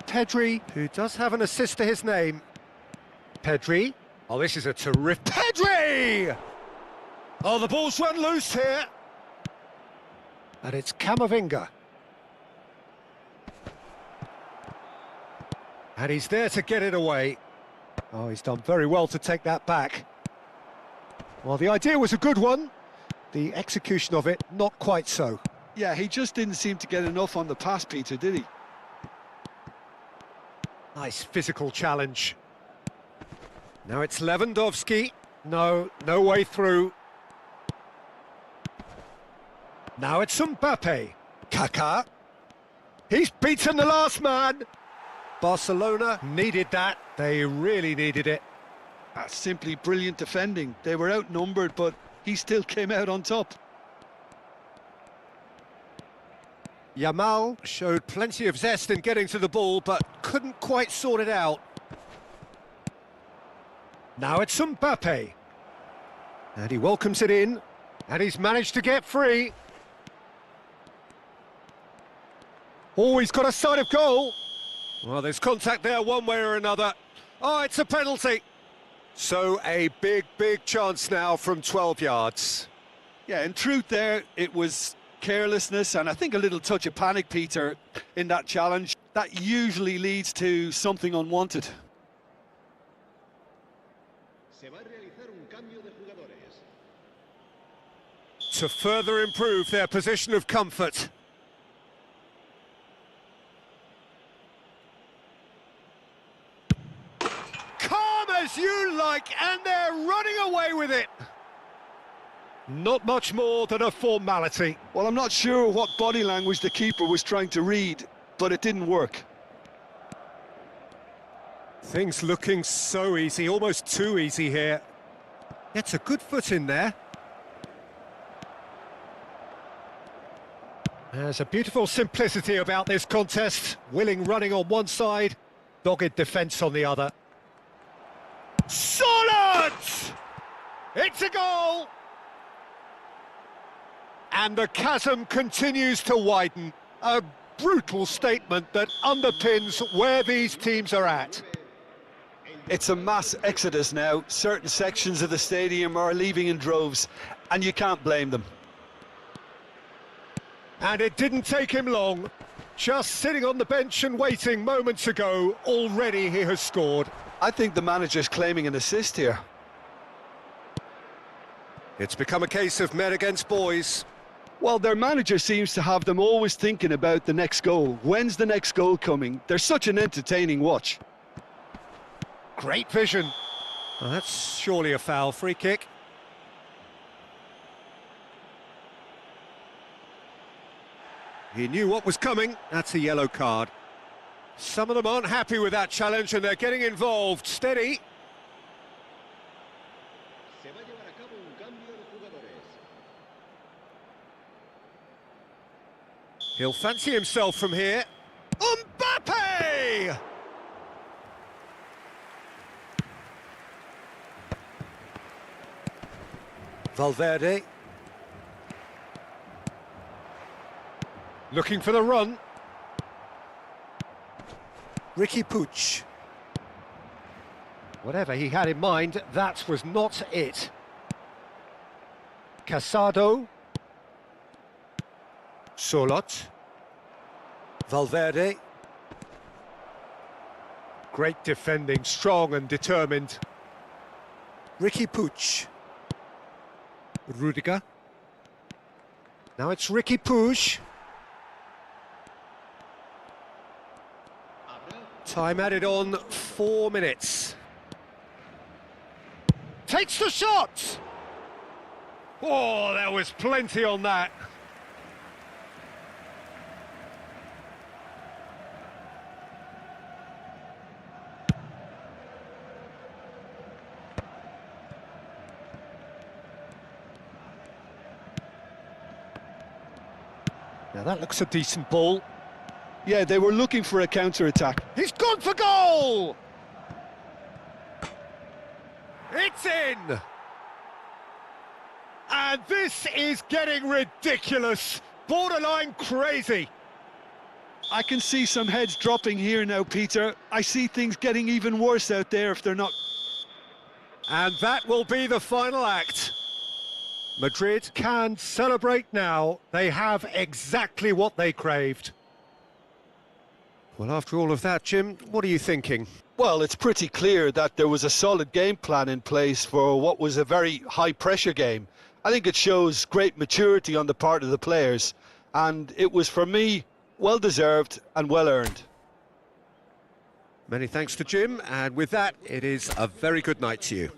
Pedri, who does have an assist to his name. Pedri. Oh, this is a terrific... Pedri! Oh, the ball's run loose here. And it's Camavinga. And he's there to get it away. Oh, he's done very well to take that back. Well, the idea was a good one. The execution of it, not quite so. Yeah, he just didn't seem to get enough on the pass, Peter, did he? Nice physical challenge. Now it's Lewandowski. No way through. Now it's Mbappe. Kaká. He's beaten the last man. Barcelona needed that. They really needed it. That's simply brilliant defending. They were outnumbered, but he still came out on top. Yamal showed plenty of zest in getting to the ball, but couldn't quite sort it out. Now it's Mbappe. And he welcomes it in. And he's managed to get free. Oh, he's got a side of goal. Well, there's contact there one way or another. Oh, it's a penalty. So a big chance now from 12 yards. Yeah, in truth there, it was carelessness and I think a little touch of panic, Peter, in that challenge. That usually leads to something unwanted. Se va a realizar un cambio de jugadores. To further improve their position of comfort. As you like, and they're running away with it. Not much more than a formality. Well, I'm not sure what body language the keeper was trying to read, but it didn't work. Things looking so easy, almost too easy here. Gets a good foot in there. There's a beautiful simplicity about this contest. Willing running on one side, dogged defence on the other. Solid! It's a goal! And the chasm continues to widen. A brutal statement that underpins where these teams are at. It's a mass exodus now. Certain sections of the stadium are leaving in droves, and you can't blame them. And it didn't take him long. Just sitting on the bench and waiting moments ago, already he has scored. I think the manager's claiming an assist here. It's become a case of men against boys. Well, their manager seems to have them always thinking about the next goal. When's the next goal coming? They're such an entertaining watch. Great vision. Well, that's surely a foul. Free kick. He knew what was coming. That's a yellow card. Some of them aren't happy with that challenge and they're getting involved. Steady. Se va a llevar a cabo un cambio de jugadores. He'll fancy himself from here. Mbappe! Valverde. Looking for the run. Ricky Puig. Whatever he had in mind, that was not it. Casado. Solot. Valverde. Great defending, strong and determined. Ricky Puig. Rudiger. Now it's Ricky Puig. Time added on 4 minutes. Takes the shot! Oh, there was plenty on that. Now that looks a decent ball. Yeah, they were looking for a counter-attack. He's gone for goal! It's in! And this is getting ridiculous, borderline crazy. I can see some heads dropping here now, Peter. I see things getting even worse out there if they're not... And that will be the final act. Madrid can celebrate now. They have exactly what they craved. Well, after all of that, Jim, what are you thinking? Well, it's pretty clear that there was a solid game plan in place for what was a very high-pressure game. I think it shows great maturity on the part of the players, and it was, for me, well-deserved and well-earned. Many thanks to Jim, and with that, it is a very good night to you.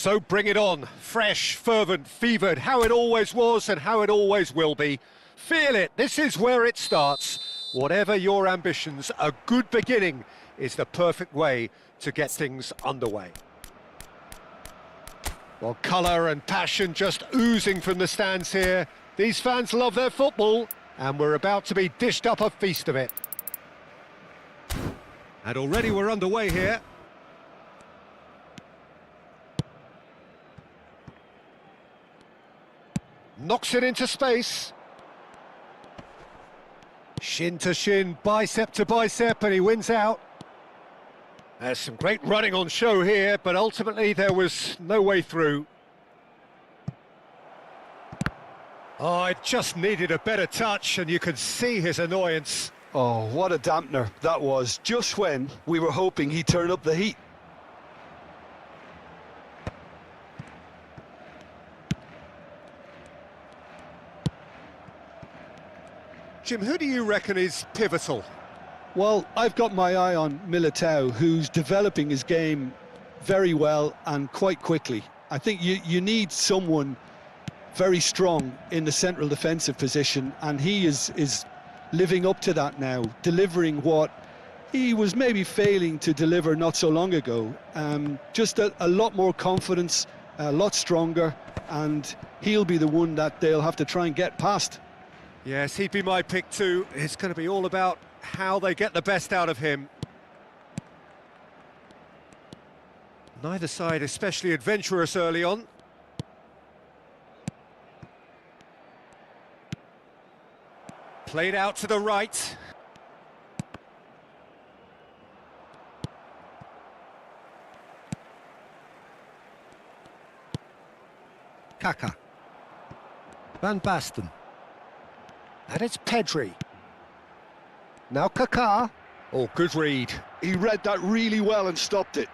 So bring it on. Fresh, fervent, fevered, how it always was and how it always will be. Feel it, this is where it starts. Whatever your ambitions, a good beginning is the perfect way to get things underway. Well, colour and passion just oozing from the stands here. These fans love their football, and we're about to be dished up a feast of it. And already we're underway here. Knocks it into space. Shin to shin, bicep to bicep, and he wins out. There's some great running on show here, but ultimately there was no way through. Oh, it just needed a better touch, and you could see his annoyance. Oh, what a dampener that was, just when we were hoping he'd turn up the heat. Jim, who do you reckon is pivotal? Well, I've got my eye on Militao, who's developing his game very well and quite quickly. I think you need someone very strong in the central defensive position, and he is living up to that now, delivering what he was maybe failing to deliver not so long ago. Just a lot more confidence, a lot stronger, and he'll be the one that they'll have to try and get past. Yes, he'd be my pick too. It's going to be all about how they get the best out of him. Neither side especially adventurous early on. Played out to the right. Kaka. Van Basten. And it's Pedri. Now Kaka. Oh, good read. He read that really well and stopped it.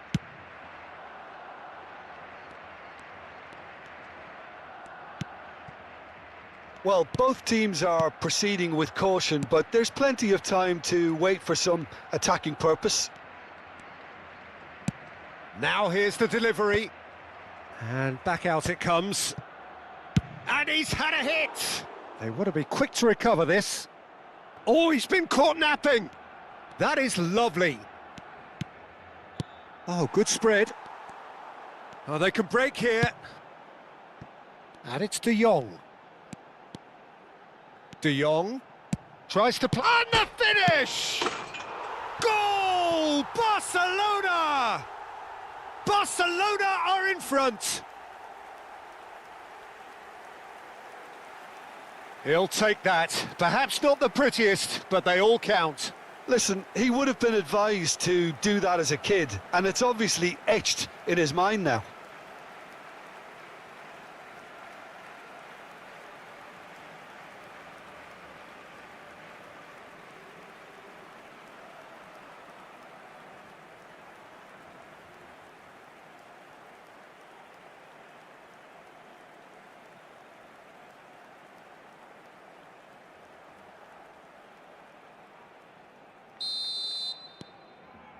Well, both teams are proceeding with caution, but there's plenty of time to wait for some attacking purpose. Now here's the delivery. And back out it comes. And he's had a hit! They want to be quick to recover this. Oh, he's been caught napping! That is lovely. Oh, good spread. Oh, they can break here. And it's De Jong. De Jong tries to play, and the finish! Goal! Barcelona! Barcelona are in front. He'll take that. Perhaps not the prettiest, but they all count. Listen, he would have been advised to do that as a kid, and it's obviously etched in his mind now.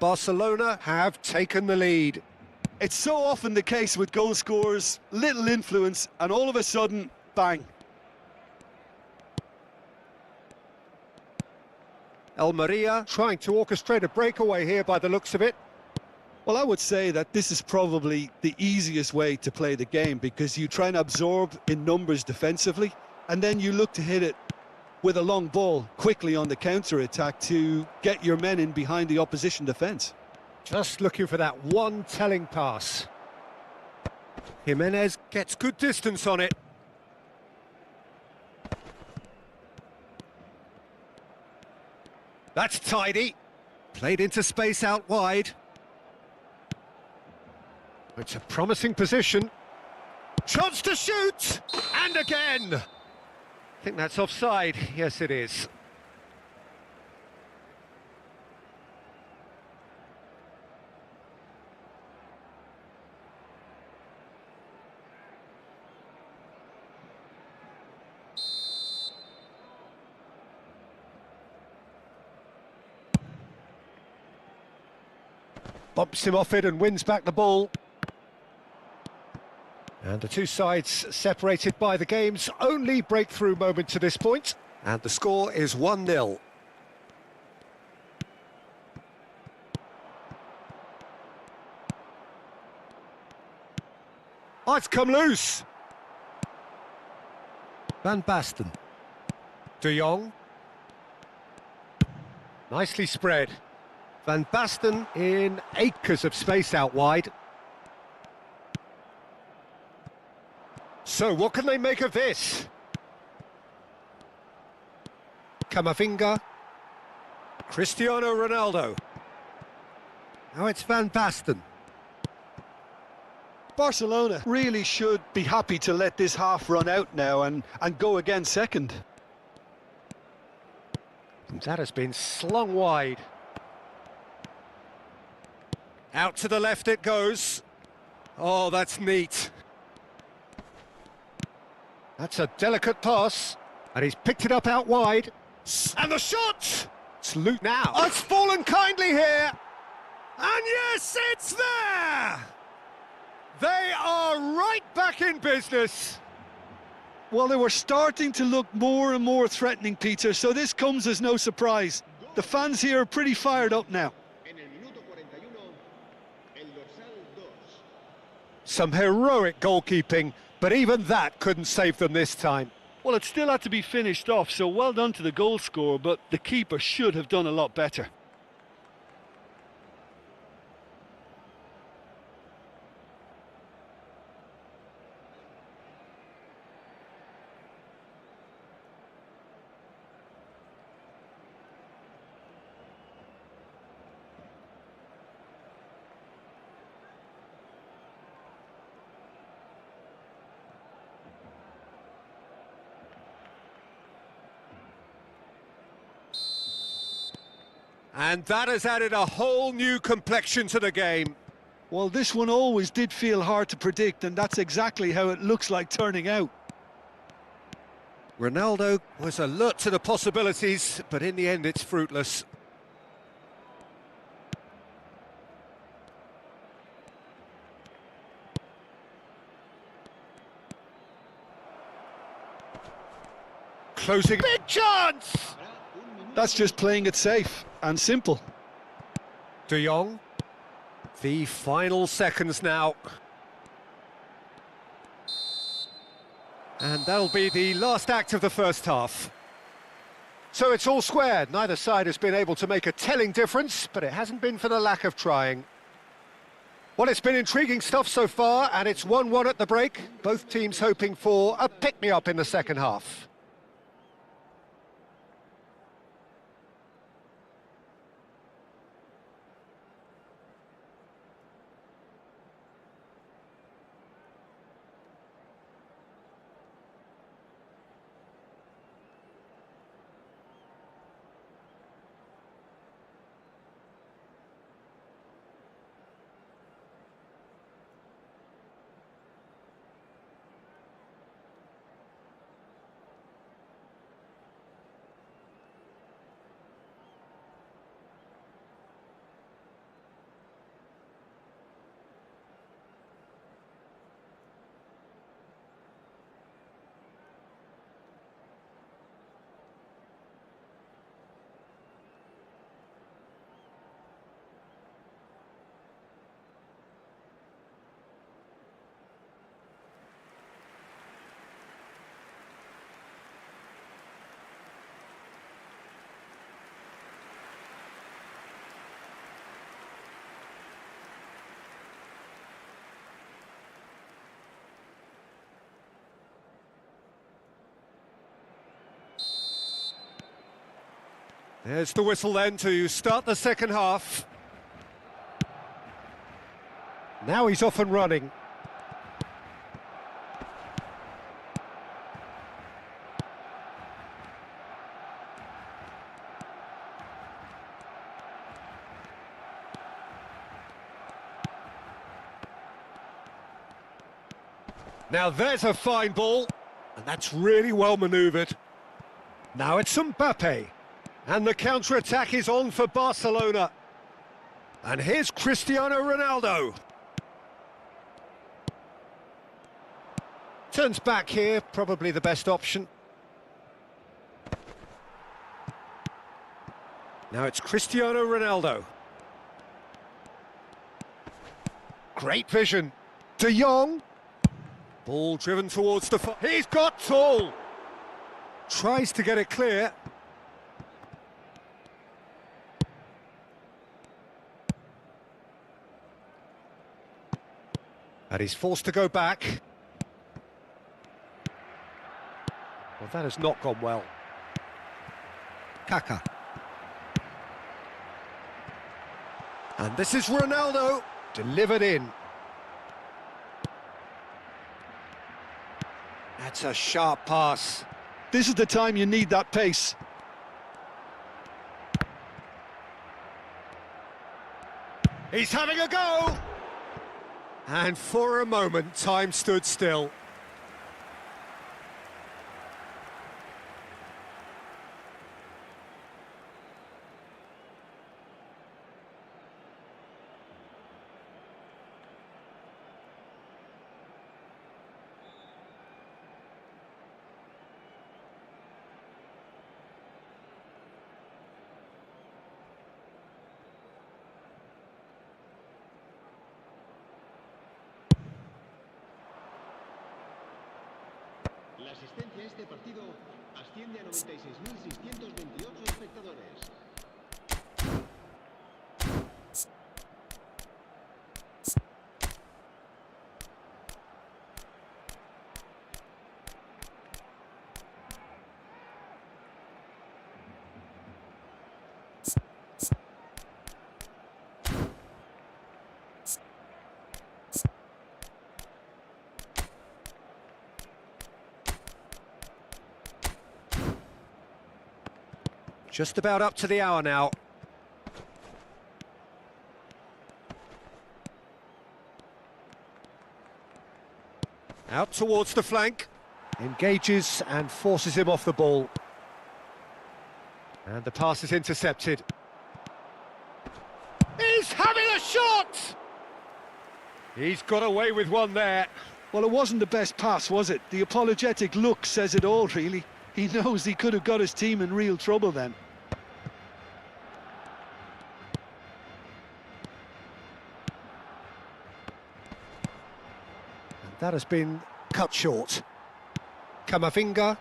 Barcelona have taken the lead. It's so often the case with goal scorers, little influence, and all of a sudden, bang. Almeria trying to orchestrate a breakaway here by the looks of it. Well, I would say that this is probably the easiest way to play the game, because you try and absorb in numbers defensively, and then you look to hit it with a long ball quickly on the counter-attack to get your men in behind the opposition defence. Just looking for that one telling pass. Jimenez gets good distance on it. That's tidy. Played into space out wide. It's a promising position. Chance to shoot! And again! I think that's offside. Yes, it is. Bumps him off it and wins back the ball. And the two sides separated by the game's only breakthrough moment to this point. And the score is 1-0. Oh, it's come loose. Van Basten. De Jong. Nicely spread. Van Basten in acres of space out wide. So what can they make of this? Camavinga. Cristiano Ronaldo. Now it's Van Basten. Barcelona really should be happy to let this half run out now and go again second. That has been slung wide. Out to the left it goes. Oh, that's neat. That's a delicate pass. And he's picked it up out wide. And the shot! It's loot now. Oh, it's fallen kindly here. And yes, it's there! They are right back in business. Well, they were starting to look more and more threatening, Peter, so this comes as no surprise. The fans here are pretty fired up now. Some heroic goalkeeping, but even that couldn't save them this time. Well, it still had to be finished off, so well done to the goal scorer, but the keeper should have done a lot better. And that has added a whole new complexion to the game. Well, this one always did feel hard to predict, and that's exactly how it looks like turning out. Ronaldo was alert to the possibilities, but in the end it's fruitless. Closing. Big chance! That's just playing it safe and simple. De Jong. The final seconds now. And that'll be the last act of the first half. So it's all square. Neither side has been able to make a telling difference, but it hasn't been for the lack of trying. Well, it's been intriguing stuff so far, and it's 1-1 at the break. Both teams hoping for a pick-me-up in the second half. There's the whistle then to start the second half. Now he's off and running. Now there's a fine ball, and that's really well manoeuvred. Now it's Mbappe. And the counter-attack is on for Barcelona. And here's Cristiano Ronaldo. Turns back here, probably the best option. Now it's Cristiano Ronaldo. Great vision. De Jong. Ball driven towards the... He's got tall. Tries to get it clear. And he's forced to go back. Well, that has not gone well. Kaká. And this is Ronaldo, delivered in. That's a sharp pass. This is the time you need that pace. He's having a go! And for a moment, time stood still. La asistencia a este partido asciende a 96.628 espectadores. Just about up to the hour now. Out towards the flank. Engages and forces him off the ball. And the pass is intercepted. He's having a shot! He's got away with one there. Well, it wasn't the best pass, was it? The apologetic look says it all, really. He knows he could have got his team in real trouble then. And that has been cut short. Camavinga.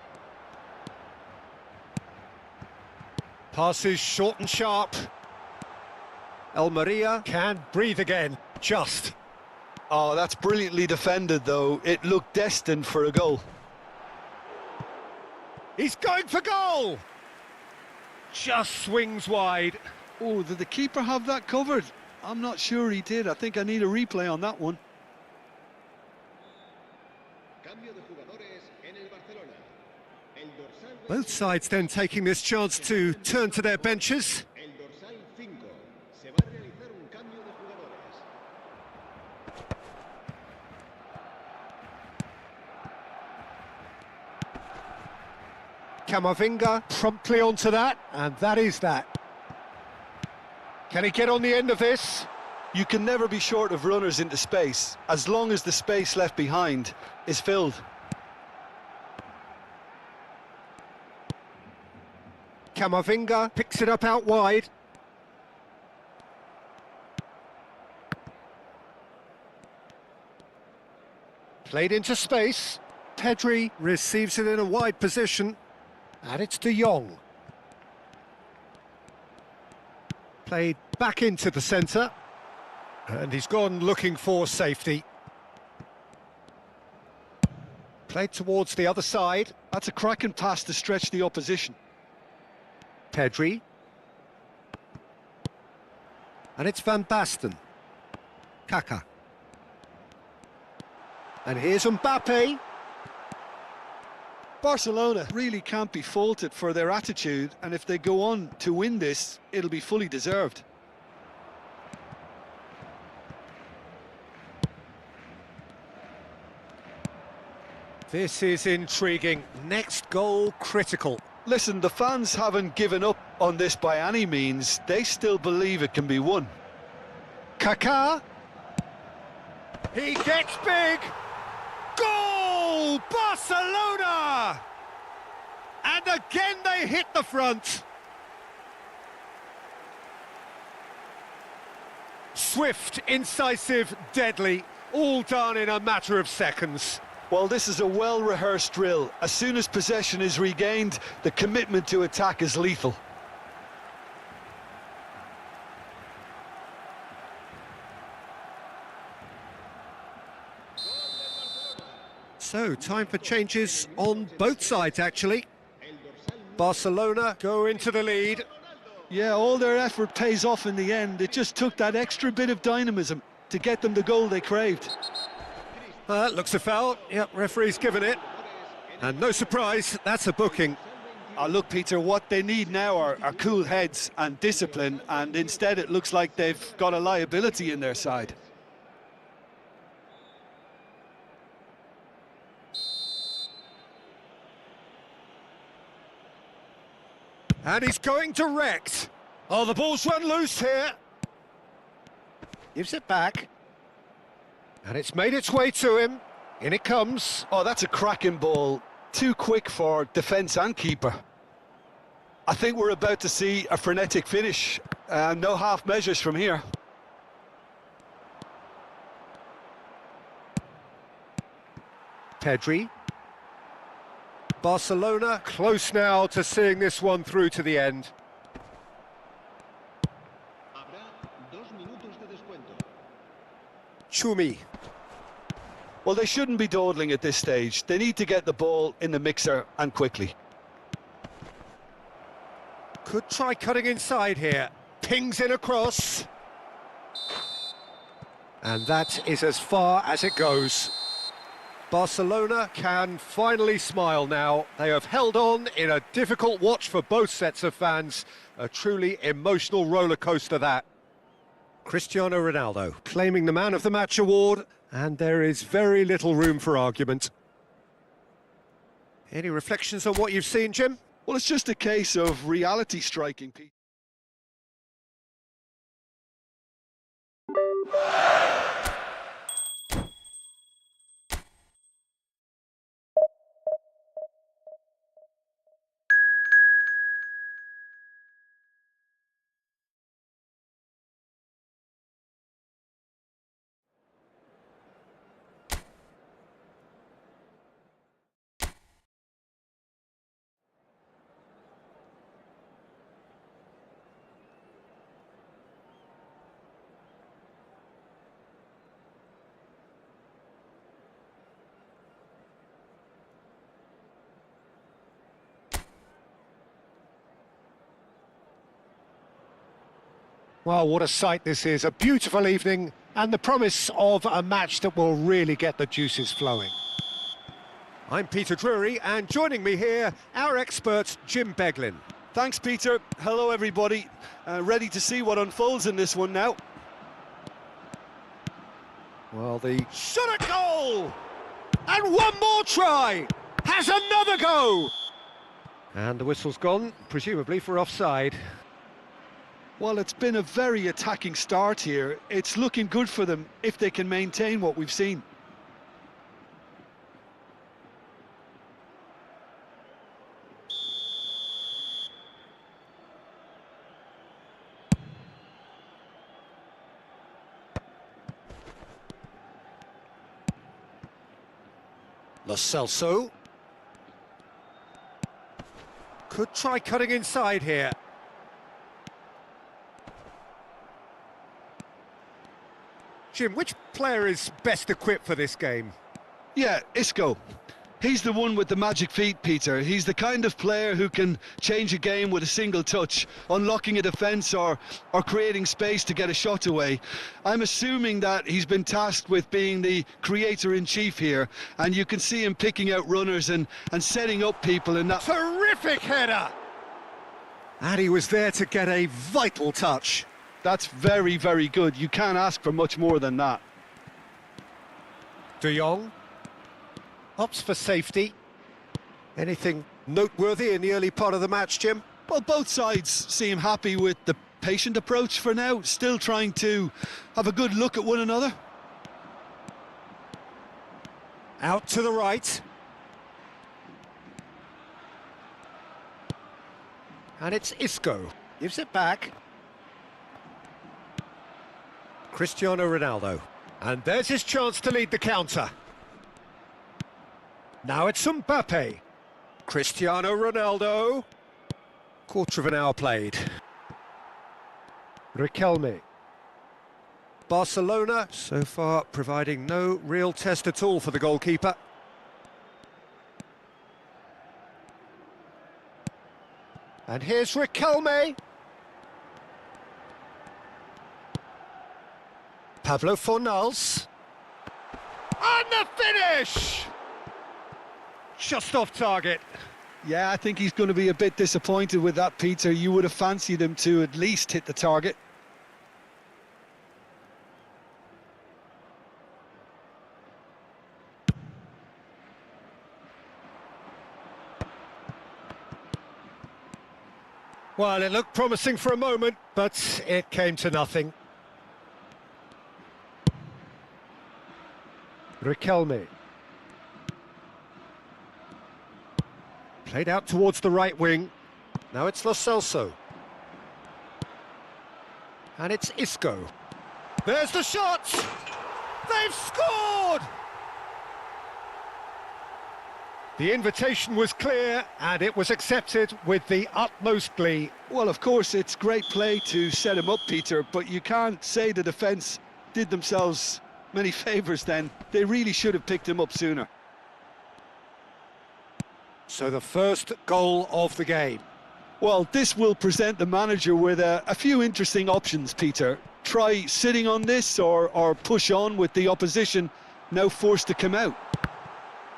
Passes short and sharp. El Maria can breathe again, just. Oh, that's brilliantly defended, though. It looked destined for a goal. He's going for goal! Just swings wide. Oh, did the keeper have that covered? I'm not sure he did. I think I need a replay on that one. Cambio de jugadores en el Barcelona. El dorsal Both sides then taking this chance to turn to their benches. El dorsal 5. Se va a realizar un cambio de jugadores. Camavinga promptly onto that, and that is that. Can he get on the end of this? You can never be short of runners into space, as long as the space left behind is filled. Camavinga picks it up out wide. Played into space. Pedri receives it in a wide position. And it's De Jong. Played back into the centre. And he's gone looking for safety. Played towards the other side. That's a cracking pass to stretch the opposition. Pedri. And it's Van Basten. Kaká. And here's Mbappe. Barcelona really can't be faulted for their attitude, and if they go on to win this, it'll be fully deserved. This is intriguing. Next goal critical. Listen, the fans haven't given up on this by any means. They still believe it can be won. Kaká. He gets big. Goal! Barcelona! And again they hit the front. Swift, incisive, deadly, all done in a matter of seconds. Well, this is a well-rehearsed drill. As soon as possession is regained, the commitment to attack is lethal. So, time for changes on both sides, actually. Barcelona go into the lead. Yeah, all their effort pays off in the end. It just took that extra bit of dynamism to get them the goal they craved. Looks a foul. Yep, referee's given it. And no surprise, that's a booking. Look, Peter, what they need now are cool heads and discipline, and instead it looks like they've got a liability in their side. And he's going direct. Oh, the ball's run loose here. Gives it back. And it's made its way to him. In it comes. Oh, that's a cracking ball. Too quick for defence and keeper. I think we're about to see a frenetic finish. No half measures from here. Pedri. Barcelona close now to seeing this one through to the end. Chumi. Well, they shouldn't be dawdling at this stage. They need to get the ball in the mixer and quickly. Could try cutting inside here. Pings in across. And that is as far as it goes. Barcelona can finally smile now. They have held on in a difficult watch for both sets of fans. A truly emotional roller coaster, that. Cristiano Ronaldo claiming the Man of the Match award, and there is very little room for argument. Any reflections on what you've seen, Jim? Well, it's just a case of reality striking, Pete. Well, what a sight this is. A beautiful evening and the promise of a match that will really get the juices flowing. I'm Peter Drury, and joining me here, our expert, Jim Beglin. Thanks, Peter. Hello, everybody. Ready to see what unfolds in this one now. Well, the shot at goal! And one more try! Has another go! And the whistle's gone, presumably for offside. Well, it's been a very attacking start here. It's looking good for them if they can maintain what we've seen. Lo Celso. Could try cutting inside here. Jim, which player is best equipped for this game? Yeah, Isco. He's the one with the magic feet, Peter. He's the kind of player who can change a game with a single touch, unlocking a defence or creating space to get a shot away. I'm assuming that he's been tasked with being the creator-in-chief here, and you can see him picking out runners and setting up people in that... Terrific header! And he was there to get a vital touch. That's very, very good. You can't ask for much more than that. De Jong opts for safety. Anything noteworthy in the early part of the match, Jim? Well, both sides seem happy with the patient approach for now, still trying to have a good look at one another. Out to the right. And it's Isco. Gives it back. Cristiano Ronaldo. And there's his chance to lead the counter. Now it's Mbappe. Cristiano Ronaldo. Quarter of an hour played. Riquelme. Barcelona, so far, providing no real test at all for the goalkeeper. And here's Riquelme. Pablo Fornals. And the finish! Just off target. Yeah, I think he's going to be a bit disappointed with that, Peter. You would have fancied him to at least hit the target. Well, it looked promising for a moment, but it came to nothing. Riquelme. Played out towards the right wing. Now it's Lo Celso. And it's Isco. There's the shot! They've scored! The invitation was clear, and it was accepted with the utmost glee. Well, of course, it's great play to set him up, Peter, but you can't say the defence did themselves many favours then. They really should have picked him up sooner. So the first goal of the game. Well, this will present the manager with a few interesting options, Peter. Try sitting on this or push on with the opposition now forced to come out.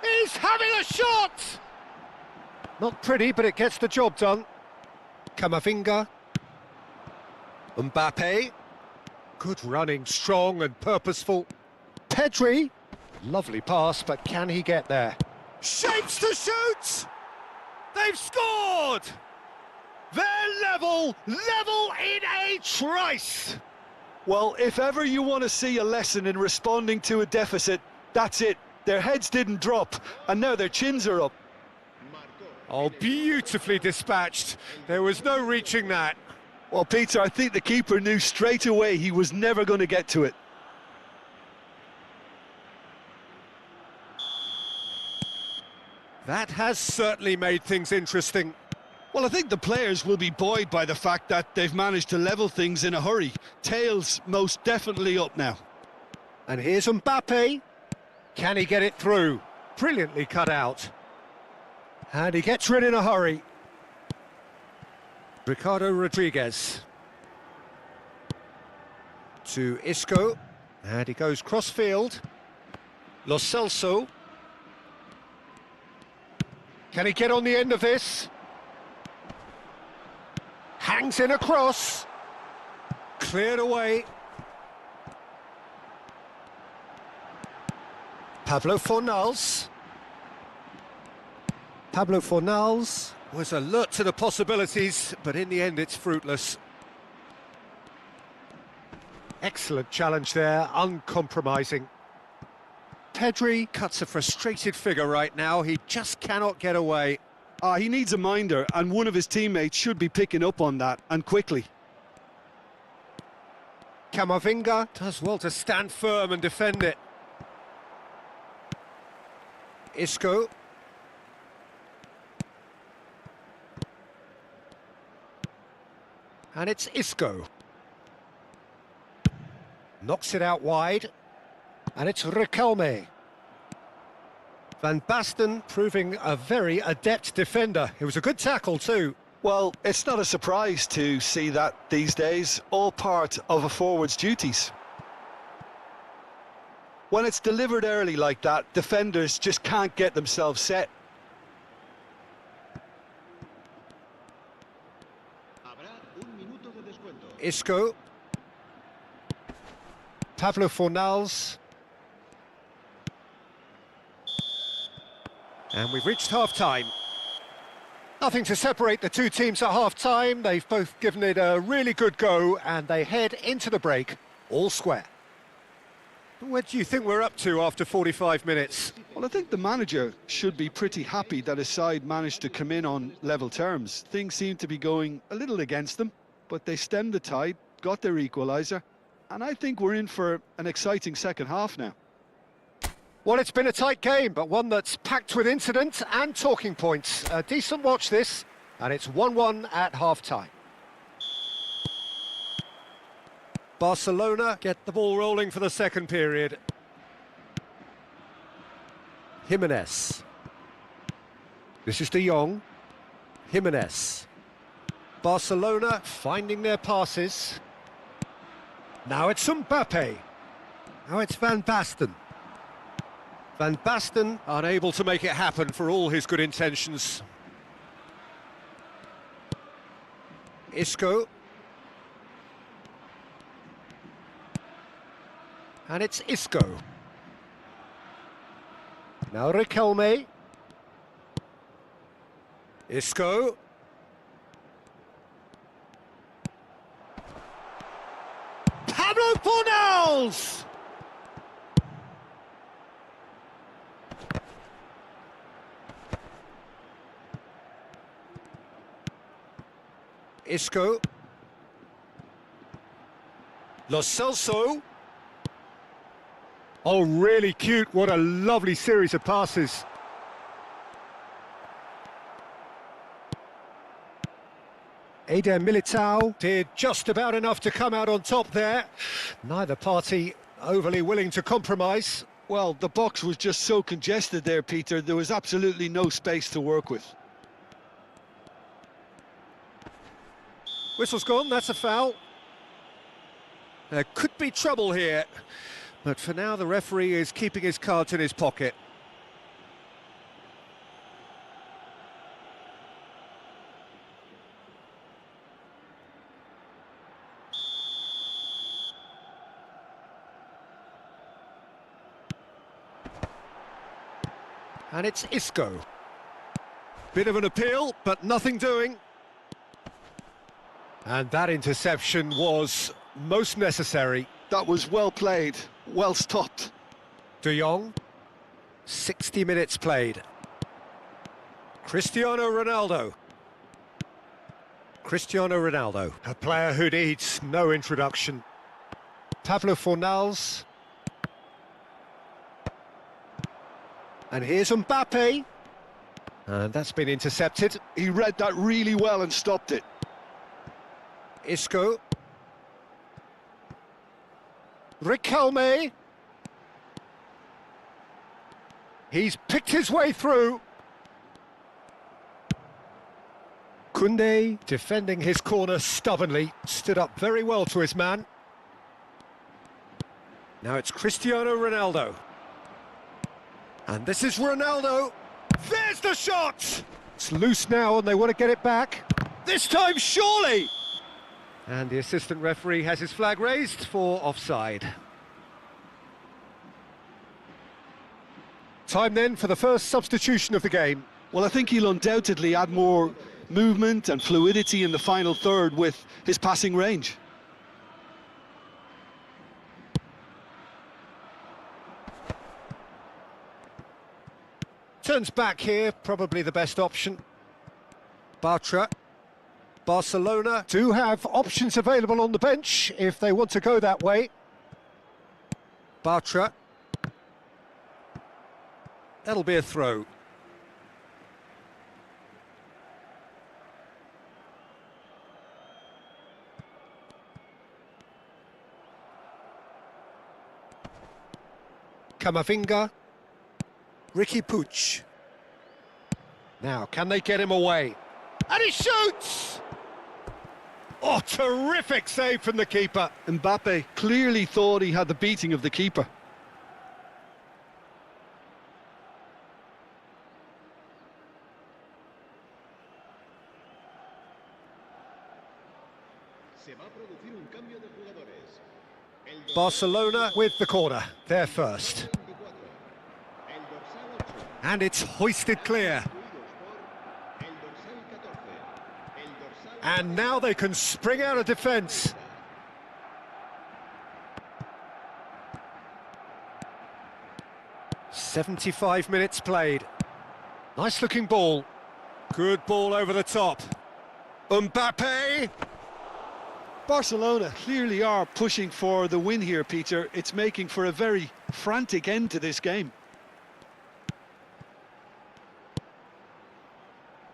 He's having a shot! Not pretty, but it gets the job done. Camavinga. Mbappe. Good running, strong and purposeful. Pedri. Lovely pass, but can he get there? Shapes to shoot! They've scored! They're level in a trice! Well, if ever you want to see a lesson in responding to a deficit, that's it. Their heads didn't drop, and now their chins are up. Oh, beautifully dispatched. There was no reaching that. Well, Peter, I think the keeper knew straight away he was never going to get to it. That has certainly made things interesting. Well, I think the players will be buoyed by the fact that they've managed to level things in a hurry. Tails most definitely up now. And here's Mbappe. Can he get it through? Brilliantly cut out. And he gets rid in a hurry. Ricardo Rodriguez. To Isco. And he goes cross-field. Lo Celso. Can he get on the end of this? Hangs in across. Cleared away. Pablo Fornals. Pablo Fornals was alert to the possibilities, but in the end it's fruitless. Excellent challenge there, uncompromising. Pedri cuts a frustrated figure right now. He just cannot get away. He needs a minder, and one of his teammates should be picking up on that, and quickly. Camavinga does well to stand firm and defend it. Isco. And it's Isco. Knocks it out wide. And it's Riquelme. Van Basten proving a very adept defender. It was a good tackle too. Well, it's not a surprise to see that these days, all part of a forward's duties. When it's delivered early like that, defenders just can't get themselves set. Isco. Pablo Fornals. And we've reached half-time. Nothing to separate the two teams at half-time. They've both given it a really good go, and they head into the break all square. Where do you think we're up to after 45 minutes? Well, Well, I think the manager should be pretty happy that his side managed to come in on level terms. Things seem to be going a little against them, but they stemmed the tide, got their equaliser, and I think we're in for an exciting second half now. Well, it's been a tight game, but one that's packed with incident and talking points. A decent watch this, and it's 1-1 at half-time. Barcelona get the ball rolling for the second period. Jimenez. This is De Jong. Jimenez. Barcelona finding their passes. Now it's Mbappe. Now it's Van Basten. Van Basten unable to make it happen for all his good intentions. Isco. And it's Isco. Now Riquelme. Isco. Pablo Fornals! Isco. Lo Celso. Oh, really cute. What a lovely series of passes. Eder Militao did just about enough to come out on top there. Neither party overly willing to compromise. Well, the box was just so congested there, Peter. There was absolutely no space to work with. Whistle's gone, that's a foul. There could be trouble here, but for now the referee is keeping his cards in his pocket. And it's Isco. Bit of an appeal, but nothing doing. And that interception was most necessary. That was well played, well stopped. De Jong, 60 minutes played. Cristiano Ronaldo. Cristiano Ronaldo, a player who needs no introduction. Pablo Fornals. And here's Mbappe. And that's been intercepted. He read that really well and stopped it. Isco. Riquelme. He's picked his way through. Koundé, defending his corner stubbornly, stood up very well to his man. Now it's Cristiano Ronaldo. And this is Ronaldo. There's the shot! It's loose now and they want to get it back. This time, surely! And the assistant referee has his flag raised for offside. Time then for the first substitution of the game. Well, I think he'll undoubtedly add more movement and fluidity in the final third with his passing range. Turns back here, probably the best option. Bartra. Barcelona do have options available on the bench if they want to go that way. Bartra. That'll be a throw. Camavinga. Ricky Puig. Now, can they get him away? And he shoots! Oh, terrific save from the keeper. Mbappe clearly thought he had the beating of the keeper. Barcelona with the corner, they're first. And it's hoisted clear. And now they can spring out of defence. 75 minutes played. Nice looking ball. Good ball over the top. Mbappe! Barcelona clearly are pushing for the win here, Peter. It's making for a very frantic end to this game.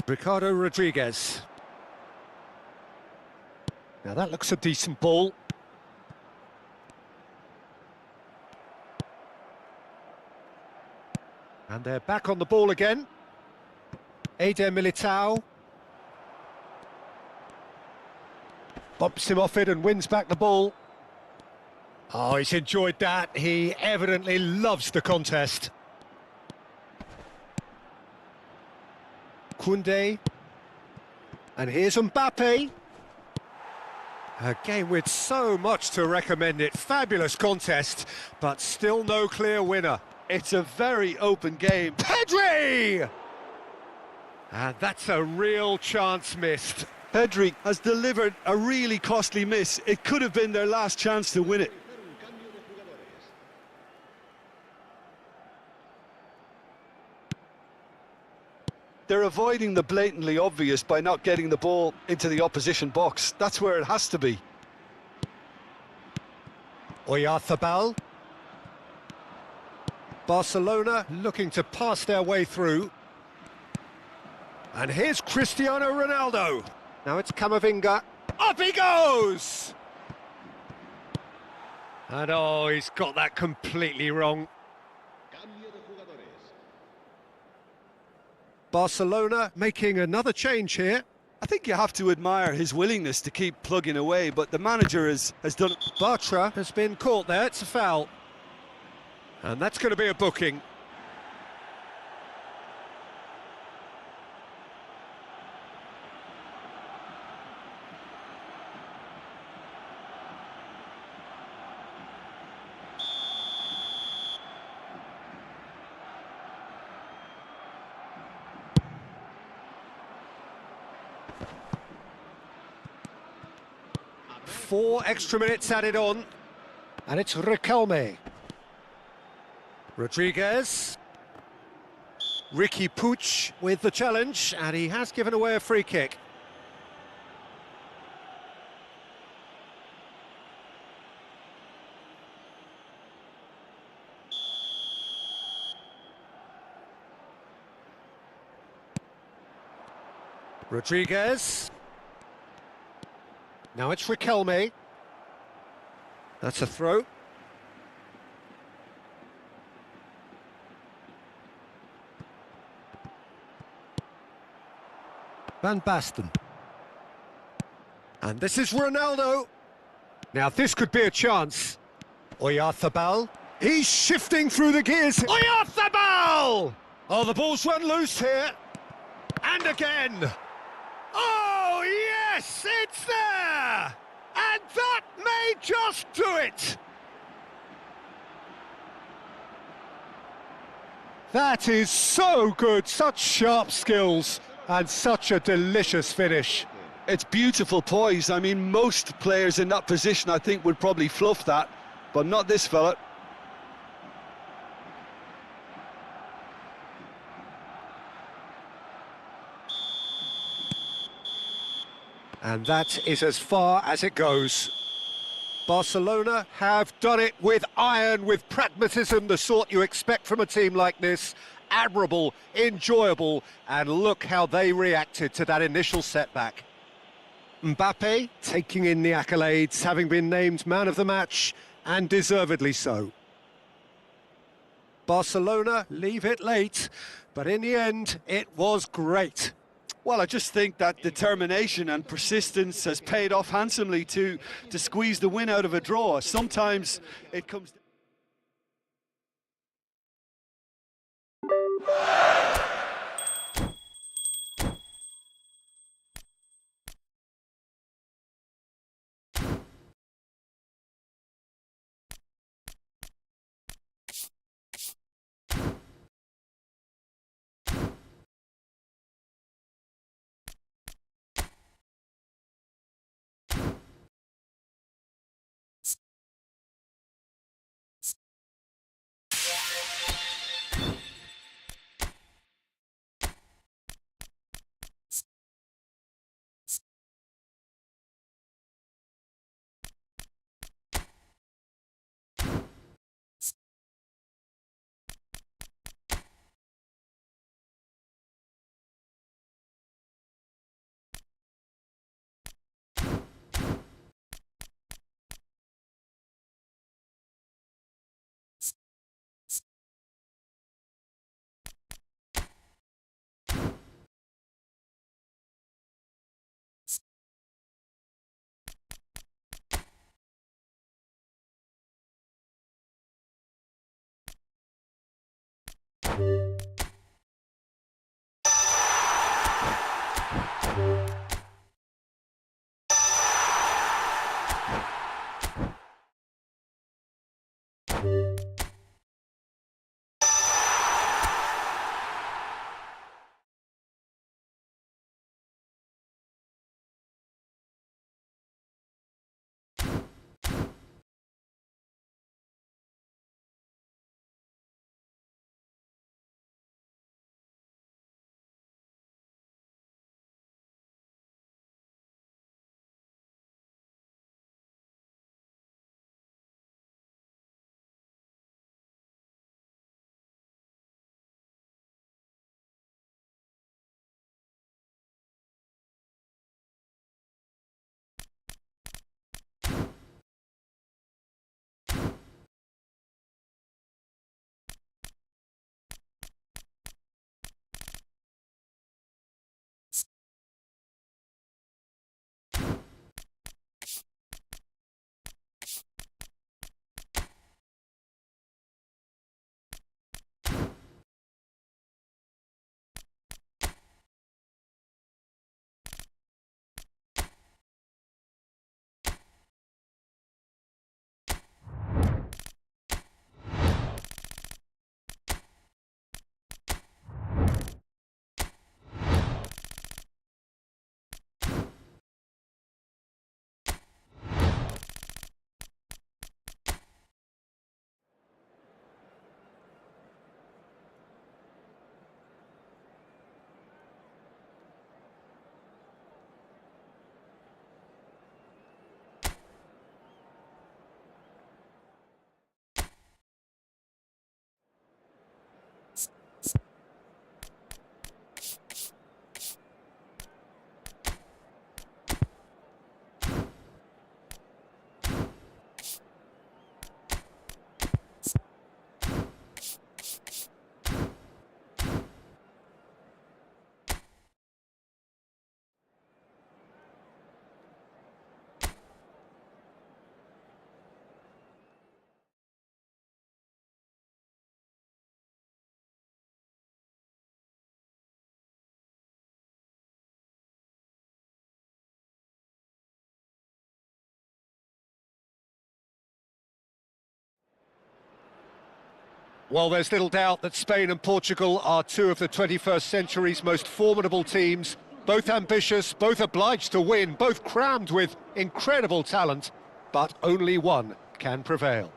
Ricardo Rodriguez. Now that looks a decent ball. And they're back on the ball again. Eder Militao. Bumps him off it and wins back the ball. Oh, he's enjoyed that. He evidently loves the contest. Koundé. And here's Mbappe. A game with so much to recommend it. Fabulous contest, but still no clear winner. It's a very open game. Pedri! And that's a real chance missed. Pedri has delivered a really costly miss. It could have been their last chance to win it. They're avoiding the blatantly obvious by not getting the ball into the opposition box. That's where it has to be. Oyarzabal. Barcelona looking to pass their way through. And here's Cristiano Ronaldo. Now it's Camavinga. Up he goes! And oh, he's got that completely wrong. Barcelona making another change here. I think you have to admire his willingness to keep plugging away, but the manager has done... Bartra has been caught there, it's a foul. And that's going to be a booking. Four extra minutes added on, and it's Riquelme. Rodriguez. Ricky Puig with the challenge, and he has given away a free kick. Rodriguez. Now it's Riquelme. That's a throw. Van Basten. And this is Ronaldo. Now this could be a chance. Oyarzabal. He's shifting through the gears. Oyarzabal! Oh, the ball's run loose here. And again. Oh, yes, it's there! And that may just do it! That is so good, such sharp skills, and such a delicious finish. It's beautiful poise. I mean, most players in that position, I think, would probably fluff that, but not this fella. And that is as far as it goes. Barcelona have done it with iron, with pragmatism, the sort you expect from a team like this. Admirable, enjoyable, and look how they reacted to that initial setback. Mbappe taking in the accolades, having been named man of the match, and deservedly so. Barcelona leave it late, but in the end, it was great. Well, I just think that determination and persistence has paid off handsomely to squeeze the win out of a draw. Sometimes it comes... Well, there's little doubt that Spain and Portugal are two of the 21st century's most formidable teams. Both ambitious, both obliged to win, both crammed with incredible talent, but only one can prevail.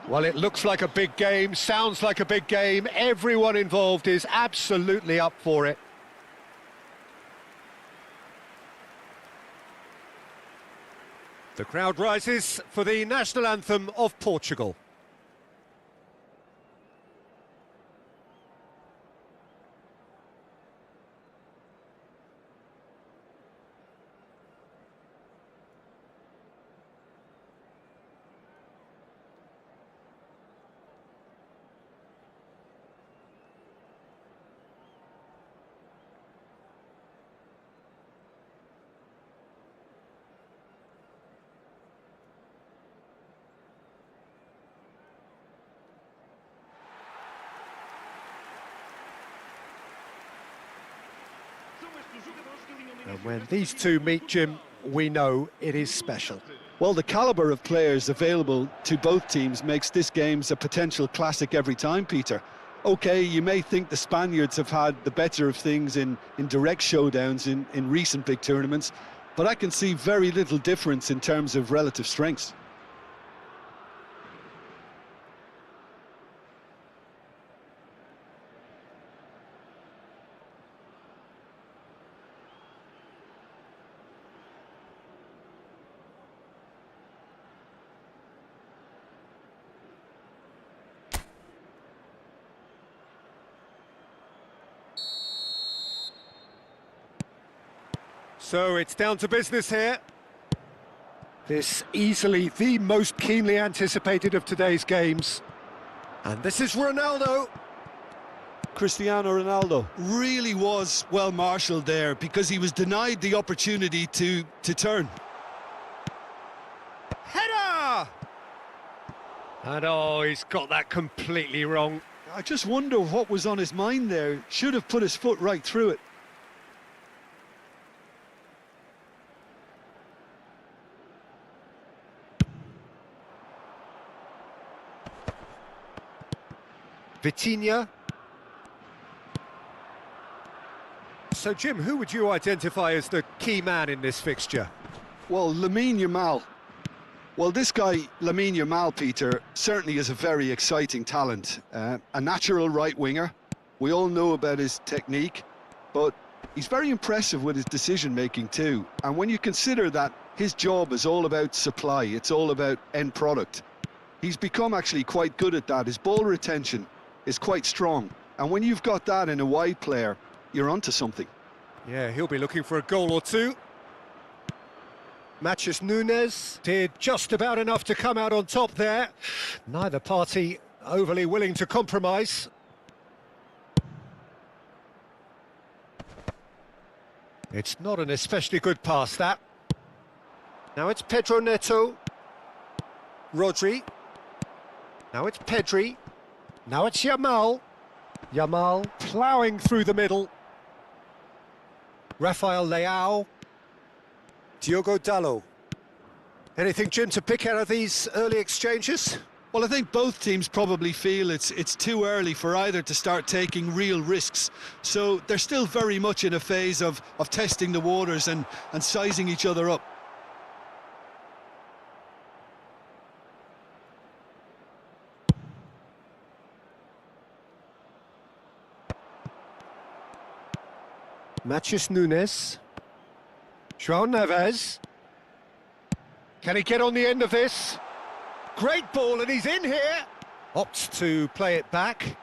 Well, it looks like a big game, sounds like a big game. Everyone involved is absolutely up for it. The crowd rises for the national anthem of Portugal. And when these two meet, Jim, we know it is special. Well, the calibre of players available to both teams makes this game a potential classic every time, Peter. OK, you may think the Spaniards have had the better of things in direct showdowns in recent big tournaments, but I can see very little difference in terms of relative strengths. So it's down to business here. This easily the most keenly anticipated of today's games. And this is Ronaldo. Cristiano Ronaldo really was well marshalled there because he was denied the opportunity to turn. Header! And oh, he's got that completely wrong. I just wonder what was on his mind there. Should have put his foot right through it. Vitinha. So, Jim, who would you identify as the key man in this fixture? Well, Lamine Yamal. Well, this guy, Lamine Yamal, Peter, certainly is a very exciting talent. A natural right winger. We all know about his technique, but he's very impressive with his decision-making too. And when you consider that his job is all about supply, it's all about end product, he's become actually quite good at that. His ball retention is quite strong. And when you've got that in a wide player, you're onto something. Yeah, he'll be looking for a goal or two. Matheus Nunes did just about enough to come out on top there. Neither party overly willing to compromise. It's not an especially good pass, that. Now it's Pedro Neto. Rodri. Now it's Pedri. Now it's Yamal. Yamal ploughing through the middle. Rafael Leao. Diogo Dalot. Anything, Jim, to pick out of these early exchanges? Well, I think both teams probably feel it's too early for either to start taking real risks. So they're still very much in a phase of testing the waters and sizing each other up. Matheus Nunes. João Neves. Can he get on the end of this? Great ball, and he's in here. Opts to play it back.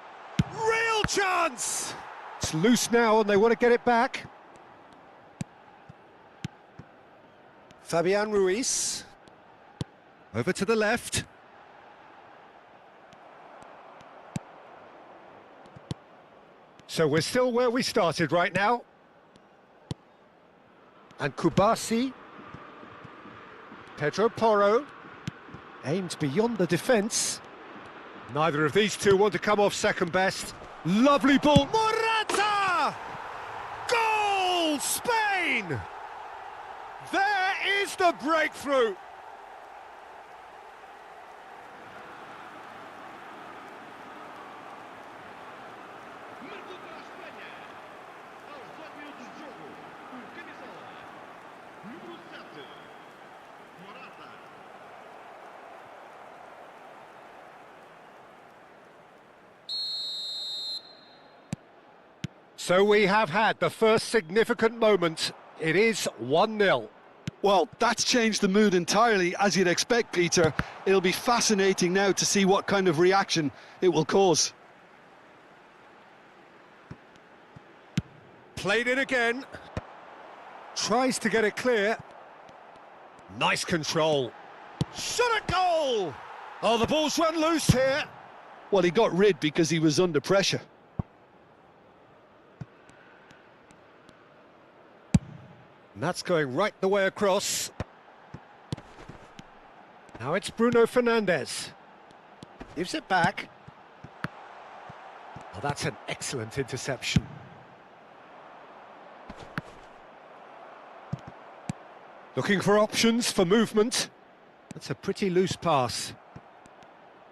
Real chance! It's loose now, and they want to get it back. Fabian Ruiz. Over to the left. So we're still where we started right now. And Kubasi. Pedro Porro. Aimed beyond the defence. Neither of these two want to come off second best. Lovely ball. Morata! Goal! Spain! There is the breakthrough. Marcou para a Espanha. Aos 18 minutos de jogo, o camisola número 7, Morata. So we have had the first significant moment. It is 1-0. Well, that's changed the mood entirely, as you'd expect, Peter. It'll be fascinating now to see what kind of reaction it will cause. Played it again. Tries to get it clear. Nice control. Shot at goal! Oh, the ball's run loose here. Well, he got rid because he was under pressure. And that's going right the way across. Now it's Bruno Fernandes. Gives it back. Oh, that's an excellent interception. Looking for options for movement. That's a pretty loose pass.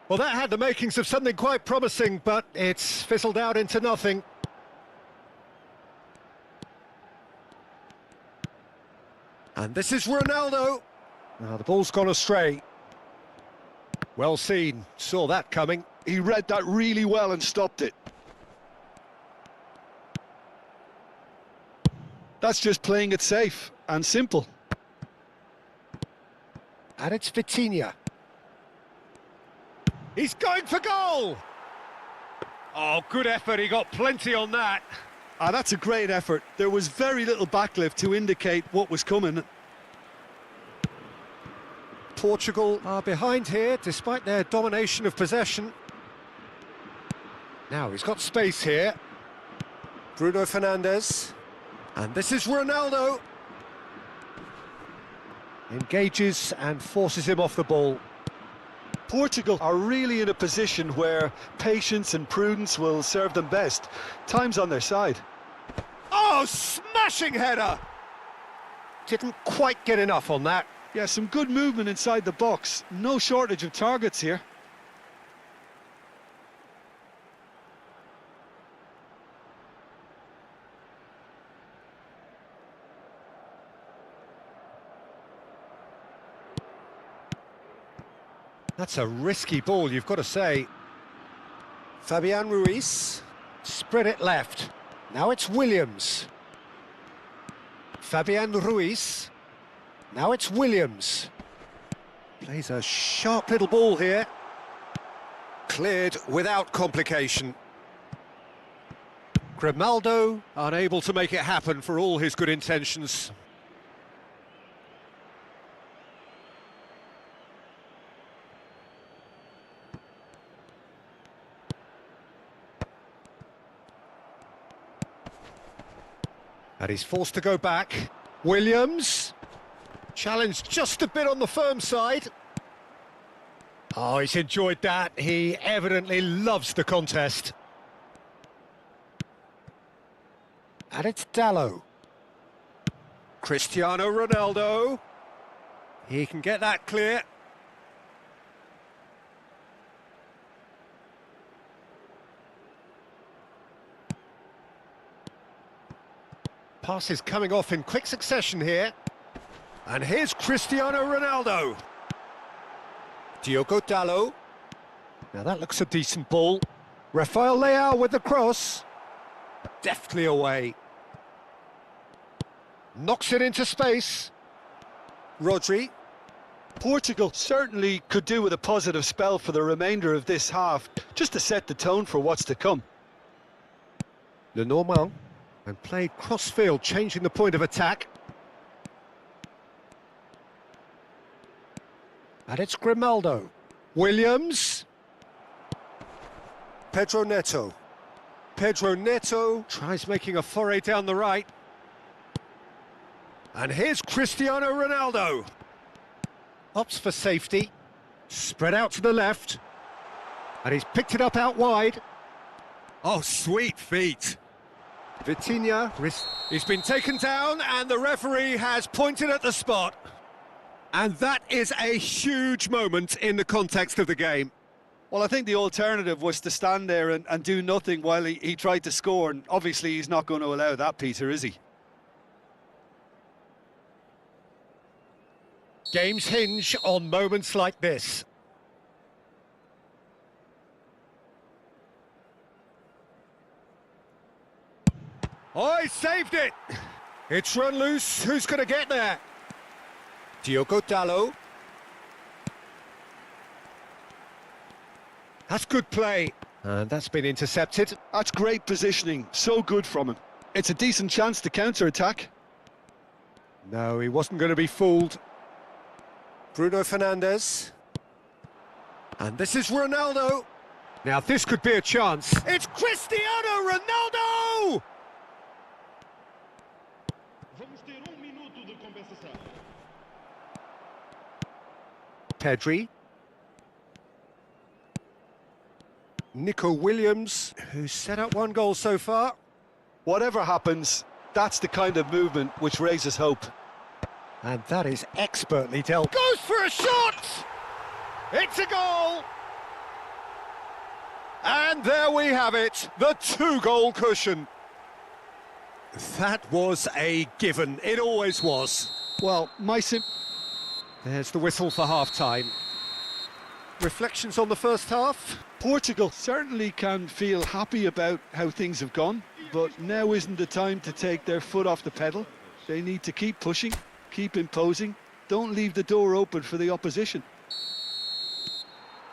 Well, that had the makings of something quite promising, but it's fizzled out into nothing. And this is Ronaldo. Now the ball's gone astray. Well seen, saw that coming. He read that really well and stopped it. That's just playing it safe and simple. And it's Vitinha. He's going for goal! Oh, good effort, he got plenty on that. Ah, that's a great effort. There was very little backlift to indicate what was coming. Portugal are behind here, despite their domination of possession. Now he's got space here. Bruno Fernandes. And this is Ronaldo. Engages and forces him off the ball. Portugal are really in a position where patience and prudence will serve them best. Time's on their side. Oh, smashing header! Didn't quite get enough on that. Yeah, some good movement inside the box. No shortage of targets here. That's a risky ball, you've got to say. Fabian Ruiz, spread it left. Now it's Williams. Fabian Ruiz. Now it's Williams. Plays a sharp little ball here. Cleared without complication. Ronaldo unable to make it happen for all his good intentions. And he's forced to go back. Williams. Challenged just a bit on the firm side. Oh, he's enjoyed that. He evidently loves the contest. And it's Dallo. Cristiano Ronaldo. He can get that clear. Passes coming off in quick succession here. And here's Cristiano Ronaldo. Diogo Dallo. Now that looks a decent ball. Rafael Leao with the cross. Deftly away. Knocks it into space. Rodri. Portugal certainly could do with a positive spell for the remainder of this half, just to set the tone for what's to come. Lenormand. And played cross-field, changing the point of attack. And it's Grimaldo. Williams. Pedro Neto. Pedro Neto tries making a foray down the right. And here's Cristiano Ronaldo. Opts for safety. Spread out to the left. And he's picked it up out wide. Oh, sweet feet. Vitinha. He's been taken down and the referee has pointed at the spot. And that is a huge moment in the context of the game. Well, I think the alternative was to stand there and do nothing while he tried to score, and obviously he's not going to allow that, Peter, is he? Games hinge on moments like this. Oh, he saved it! It's run loose, who's going to get there? Diogo Dallo. That's good play. And that's been intercepted. That's great positioning, so good from him. It's a decent chance to counter-attack. No, he wasn't going to be fooled. Bruno Fernandes. And this is Ronaldo. Now this could be a chance. It's Cristiano Ronaldo! Vamos ter minuto de compensação. Pedri. Nico Williams, who's set up one goal so far. Whatever happens, that's the kind of movement which raises hope. And that is expertly dealt. Goes for a shot! It's a goal! And there we have it, the two-goal cushion. That was a given, it always was. Well, There's the whistle for half-time. Reflections on the first half? Portugal certainly can feel happy about how things have gone, but now isn't the time to take their foot off the pedal. They need to keep pushing, keep imposing, don't leave the door open for the opposition.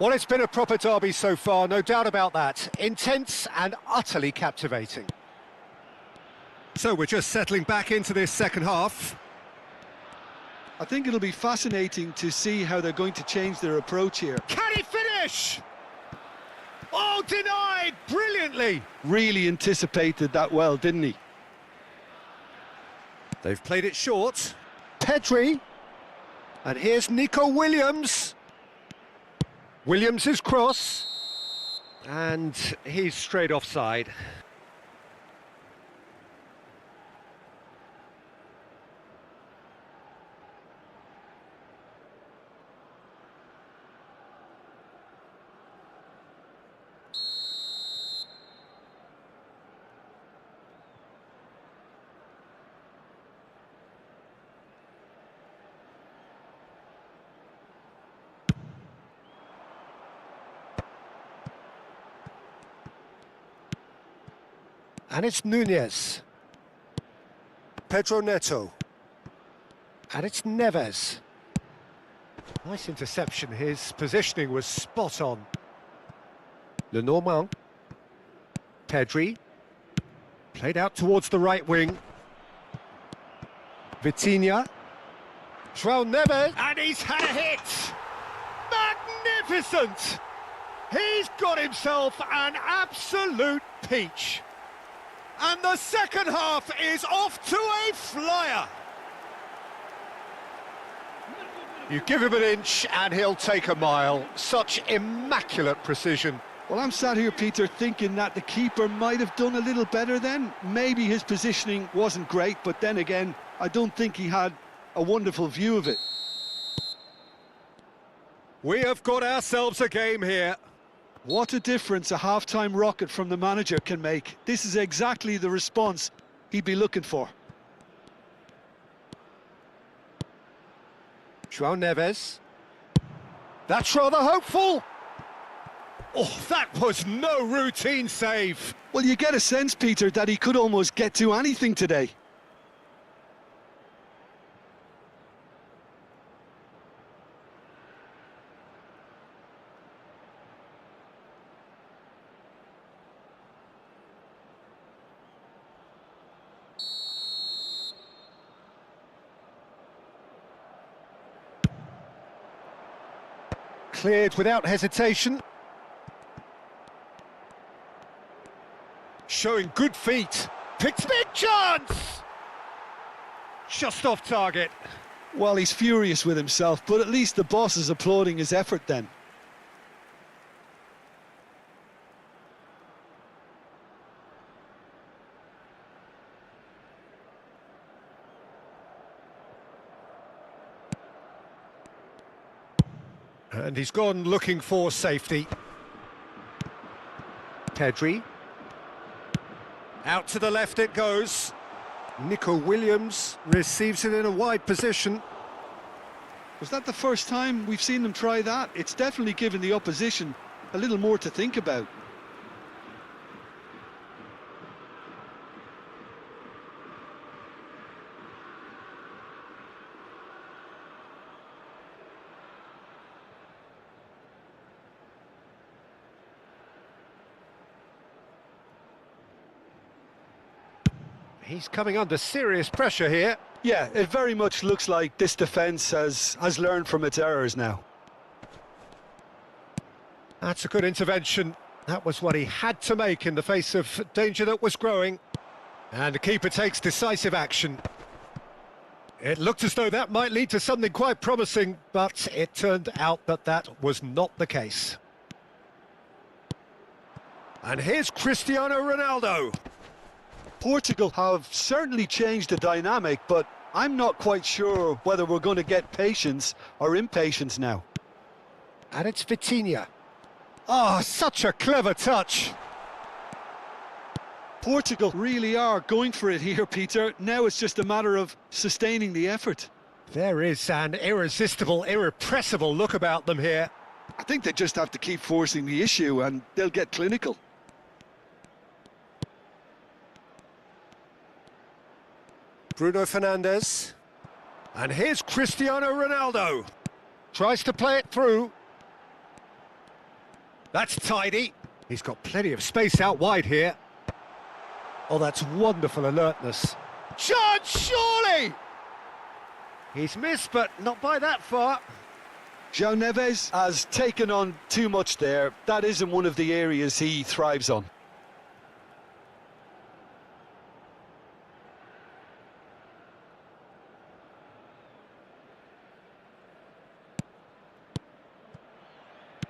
Well, it's been a proper derby so far, no doubt about that. Intense and utterly captivating. So we're just settling back into this second half. I think it'll be fascinating to see how they're going to change their approach here. Can he finish? Oh, denied brilliantly. Really anticipated that well, didn't he? They've played it short. Pedri. And here's Nico Williams. Williams' cross. And he's straight offside. And it's Nunez. Pedro Neto. And it's Neves. Nice interception. His positioning was spot on. Lenormand. Pedri. Played out towards the right wing. Vitinha. João Neves. And he's had a hit! Magnificent! He's got himself an absolute peach. And the second half is off to a flyer. You give him an inch and he'll take a mile. Such immaculate precision. Well, I'm sat here, Peter, thinking that the keeper might have done a little better then. Maybe his positioning wasn't great, but then again, I don't think he had a wonderful view of it. We have got ourselves a game here. What a difference a half-time rocket from the manager can make. This is exactly the response he'd be looking for. João Neves. That's rather hopeful. Oh, that was no routine save. Well, you get a sense, Peter, that he could almost get to anything today. Cleared without hesitation. Showing good feet. Picks big chance! Just off target. Well, he's furious with himself, but at least the boss is applauding his effort then. And he's gone looking for safety. Pedri. Out to the left it goes. Nico Williams receives it in a wide position. Was that the first time we've seen them try that? It's definitely given the opposition a little more to think about. He's coming under serious pressure here. Yeah, it very much looks like this defence has learned from its errors now. That's a good intervention. That was what he had to make in the face of danger that was growing. And the keeper takes decisive action. It looked as though that might lead to something quite promising, but it turned out that that was not the case. And here's Cristiano Ronaldo. Portugal have certainly changed the dynamic, but I'm not quite sure whether we're going to get patience or impatience now. And it's Vitinha. Oh, such a clever touch. Portugal really are going for it here, Peter. Now it's just a matter of sustaining the effort. There is an irresistible, irrepressible look about them here. I think they just have to keep forcing the issue and they'll get clinical. Bruno Fernandes. And here's Cristiano Ronaldo. Tries to play it through. That's tidy. He's got plenty of space out wide here. Oh, that's wonderful alertness. Chance, surely! He's missed, but not by that far. João Neves has taken on too much there. That isn't one of the areas he thrives on.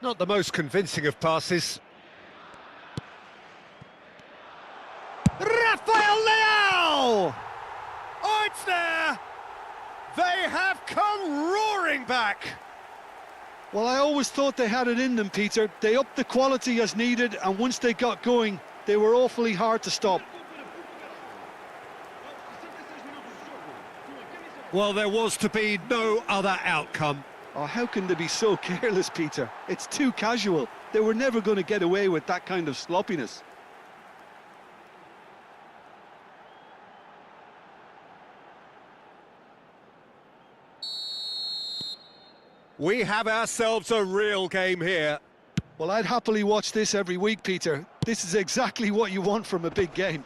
Not the most convincing of passes. Rafael Leao! Oh, it's there! They have come roaring back! Well, I always thought they had it in them, Peter. They upped the quality as needed, and once they got going, they were awfully hard to stop. Well, there was to be no other outcome. Oh, how can they be so careless, Peter? It's too casual. They were never going to get away with that kind of sloppiness. We have ourselves a real game here. Well, I'd happily watch this every week, Peter. This is exactly what you want from a big game.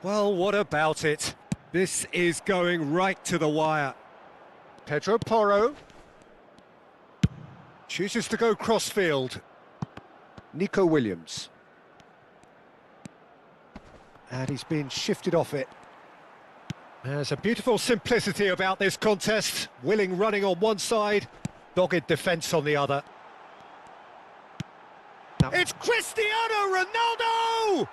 Well, what about it? This is going right to the wire. Pedro Porro chooses to go crossfield. Nico Williams. And he's been shifted off it. There's a beautiful simplicity about this contest. Willing running on one side, dogged defence on the other. Now, it's Cristiano Ronaldo!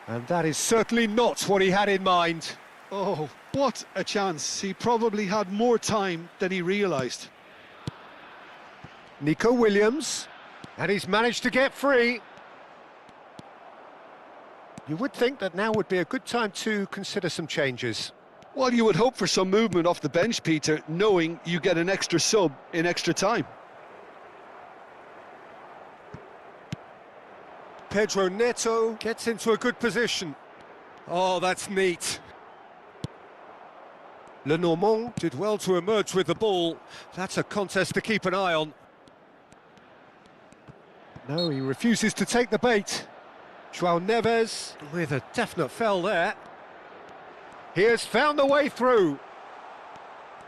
And that is certainly not what he had in mind. Oh, what a chance. He probably had more time than he realised. Nico Williams, and he's managed to get free. You would think that now would be a good time to consider some changes. Well, you would hope for some movement off the bench, Peter, knowing you get an extra sub in extra time. Pedro Neto gets into a good position. Oh, that's neat. Lenormand did well to emerge with the ball. That's a contest to keep an eye on. No, he refuses to take the bait. João Neves with a definite foul there. He has found the way through.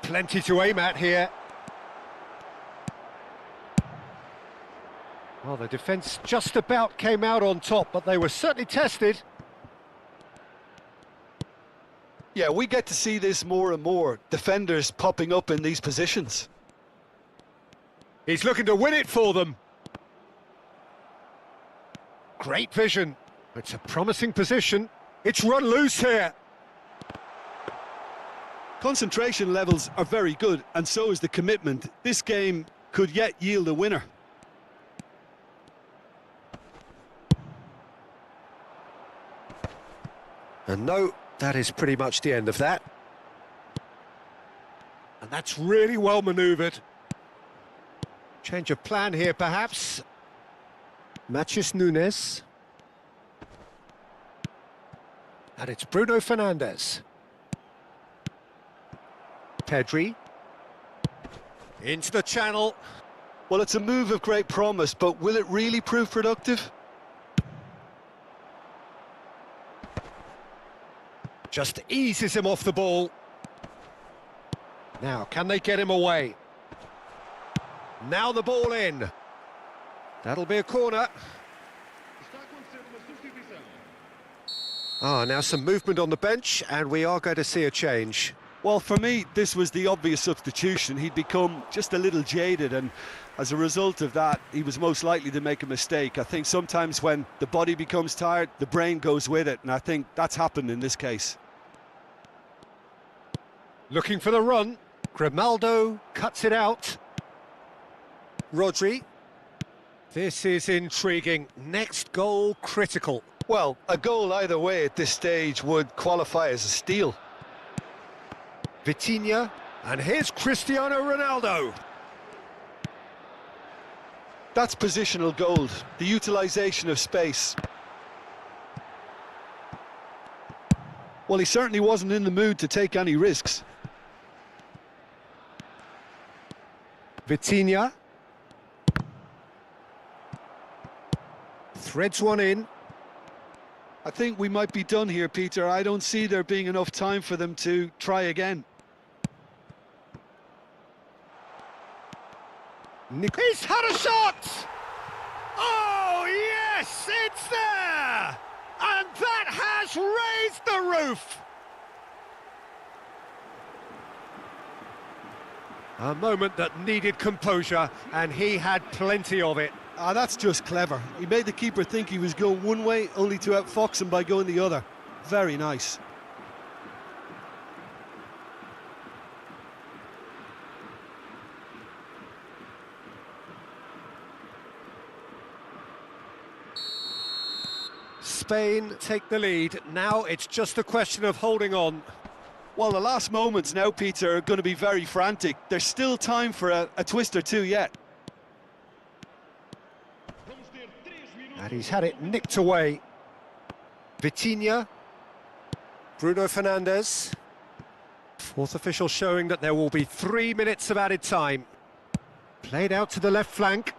Plenty to aim at here. Well, the defence just about came out on top, but they were certainly tested. Yeah, we get to see this more and more. Defenders popping up in these positions. He's looking to win it for them. Great vision. It's a promising position. It's run loose here. Concentration levels are very good, and so is the commitment. This game could yet yield a winner. And no, that is pretty much the end of that. And that's really well manoeuvred. Change of plan here, perhaps. Matheus Nunes. And it's Bruno Fernandes. Pedri. Into the channel. Well, it's a move of great promise, but will it really prove productive? Just eases him off the ball. Now, can they get him away? Now the ball in. That'll be a corner. Está a acontecer uma substituição. Ah, now some movement on the bench, and we are going to see a change. Well, for me, this was the obvious substitution. He'd become just a little jaded, and as a result of that, he was most likely to make a mistake. I think sometimes when the body becomes tired, the brain goes with it, and I think that's happened in this case. Looking for the run. Grimaldo cuts it out. Rodri. This is intriguing. Next goal critical. Well, a goal either way at this stage would qualify as a steal. Vitinha, and here's Cristiano Ronaldo. That's positional gold, the utilisation of space. Well, he certainly wasn't in the mood to take any risks. Vitinha. Threads one in. I think we might be done here, Peter. I don't see there being enough time for them to try again. He's had a shot! Oh, yes, it's there! And that has raised the roof! A moment that needed composure, and he had plenty of it. Ah, that's just clever. He made the keeper think he was going one way, only to outfox him by going the other. Very nice. Spain take the lead. Now it's just a question of holding on. Well, the last moments now, Peter, are going to be very frantic. There's still time for a twist or two yet. Vamos ter 3 minutos. And he's had it nicked away. Vitinha. Bruno Fernandes. Fourth official showing that there will be 3 minutes of added time. Played out to the left flank.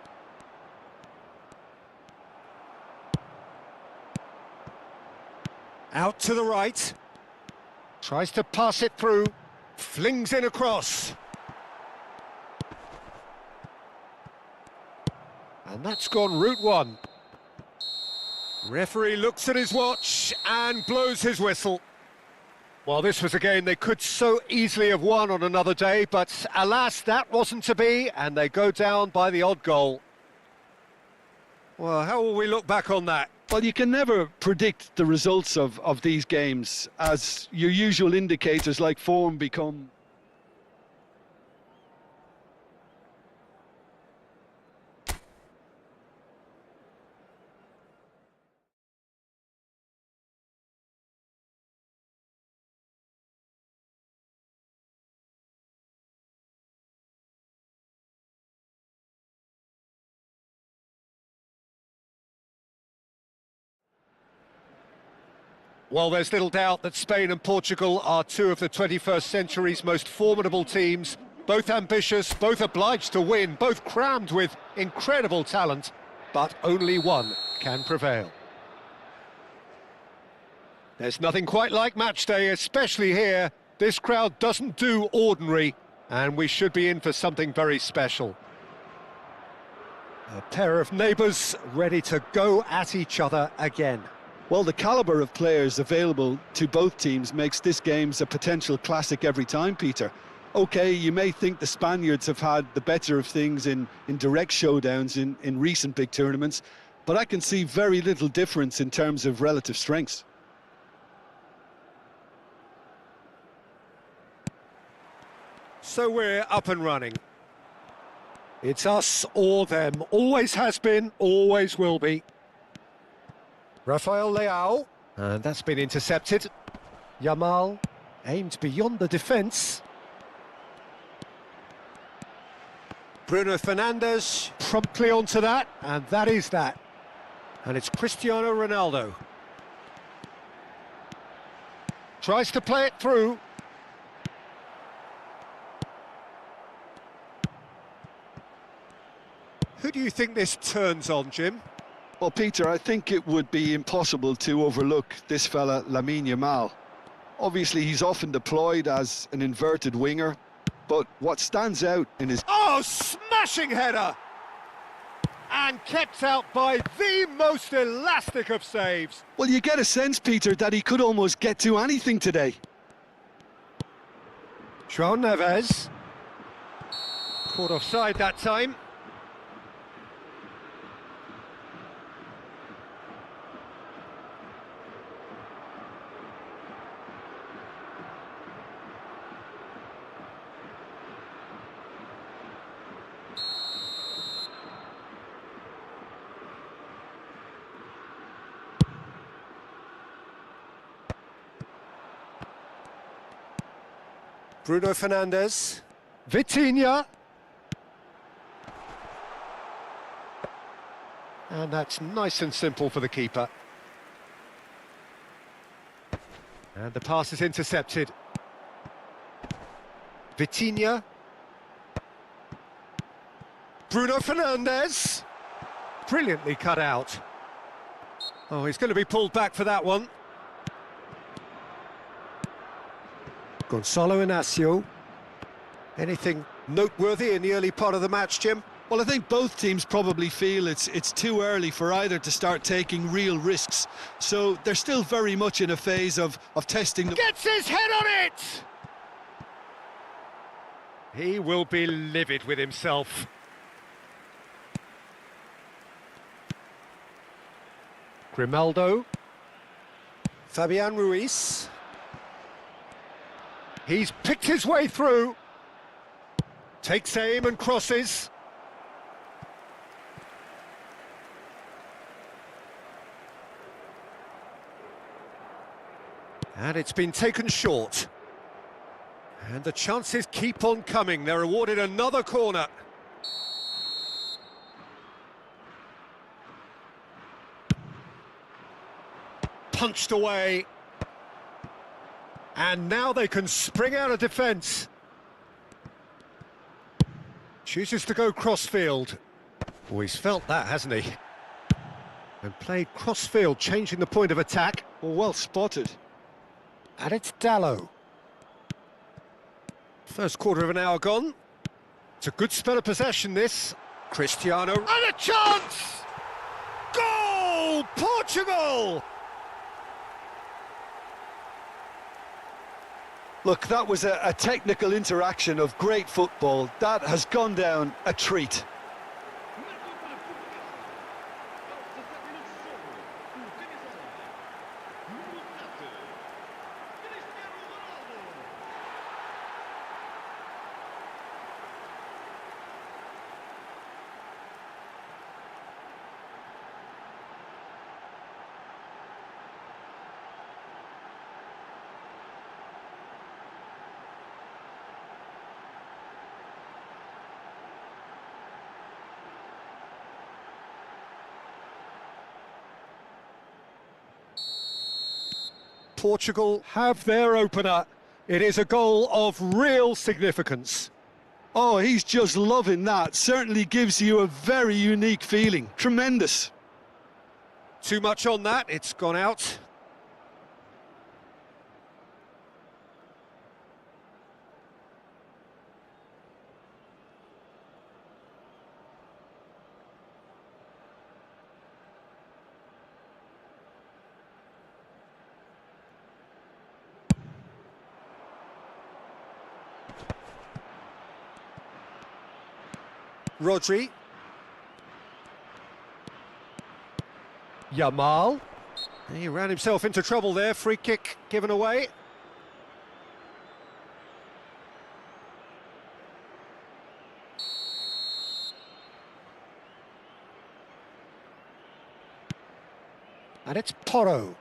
Out to the right. Tries to pass it through. Flings in across. And that's gone route one. Referee looks at his watch and blows his whistle. Well, this was a game they could so easily have won on another day, but alas, that wasn't to be, and they go down by the odd goal. Well, how will we look back on that? Well, you can never predict the results of these games, as your usual indicators like form become... Well, there's little doubt that Spain and Portugal are two of the 21st century's most formidable teams. Both ambitious, both obliged to win, both crammed with incredible talent, but only one can prevail. There's nothing quite like match day, especially here. This crowd doesn't do ordinary, and we should be in for something very special. A pair of neighbours ready to go at each other again. Well, the calibre of players available to both teams makes this game a potential classic every time, Peter. OK, you may think the Spaniards have had the better of things in direct showdowns in recent big tournaments, but I can see very little difference in terms of relative strengths. So we're up and running. It's us or them. Always has been, always will be. Rafael Leao, and that's been intercepted. Yamal aimed beyond the defence. Bruno Fernandes promptly onto that, and that is that. And it's Cristiano Ronaldo. Tries to play it through. Who do you think this turns on, Jim? Well, Peter, I think it would be impossible to overlook this fella, Lamine Yamal. Obviously, he's often deployed as an inverted winger, but what stands out in his... Oh, smashing header! And kept out by the most elastic of saves. Well, you get a sense, Peter, that he could almost get to anything today. João Neves. Caught offside that time. Bruno Fernandes, Vitinha, and that's nice and simple for the keeper. And the pass is intercepted. Vitinha, Bruno Fernandes, brilliantly cut out. Oh, he's going to be pulled back for that one. Gonzalo Inacio. Anything noteworthy in the early part of the match, Jim? Well, I think both teams probably feel it's too early for either to start taking real risks. So they're still very much in a phase of testing... Gets his head on it! He will be livid with himself. Grimaldo. Fabian Ruiz. He's picked his way through. Takes aim and crosses. And it's been taken short. And the chances keep on coming. They're awarded another corner. Punched away. And now they can spring out of defence. Chooses to go cross-field. Oh, he's felt that, hasn't he? And played cross-field, changing the point of attack. Well spotted. And it's Dallo. First quarter of an hour gone. It's a good spell of possession, this. Cristiano, and a chance! Goal! Portugal! Look, that was a technical interaction of great football. That has gone down a treat. Portugal have their opener. It is a goal of real significance. Oh, he's just loving that. Certainly gives you a very unique feeling. Tremendous. Too much on that, it's gone out. Rodri. Yamal. He ran himself into trouble there, free kick given away. And it's Porro.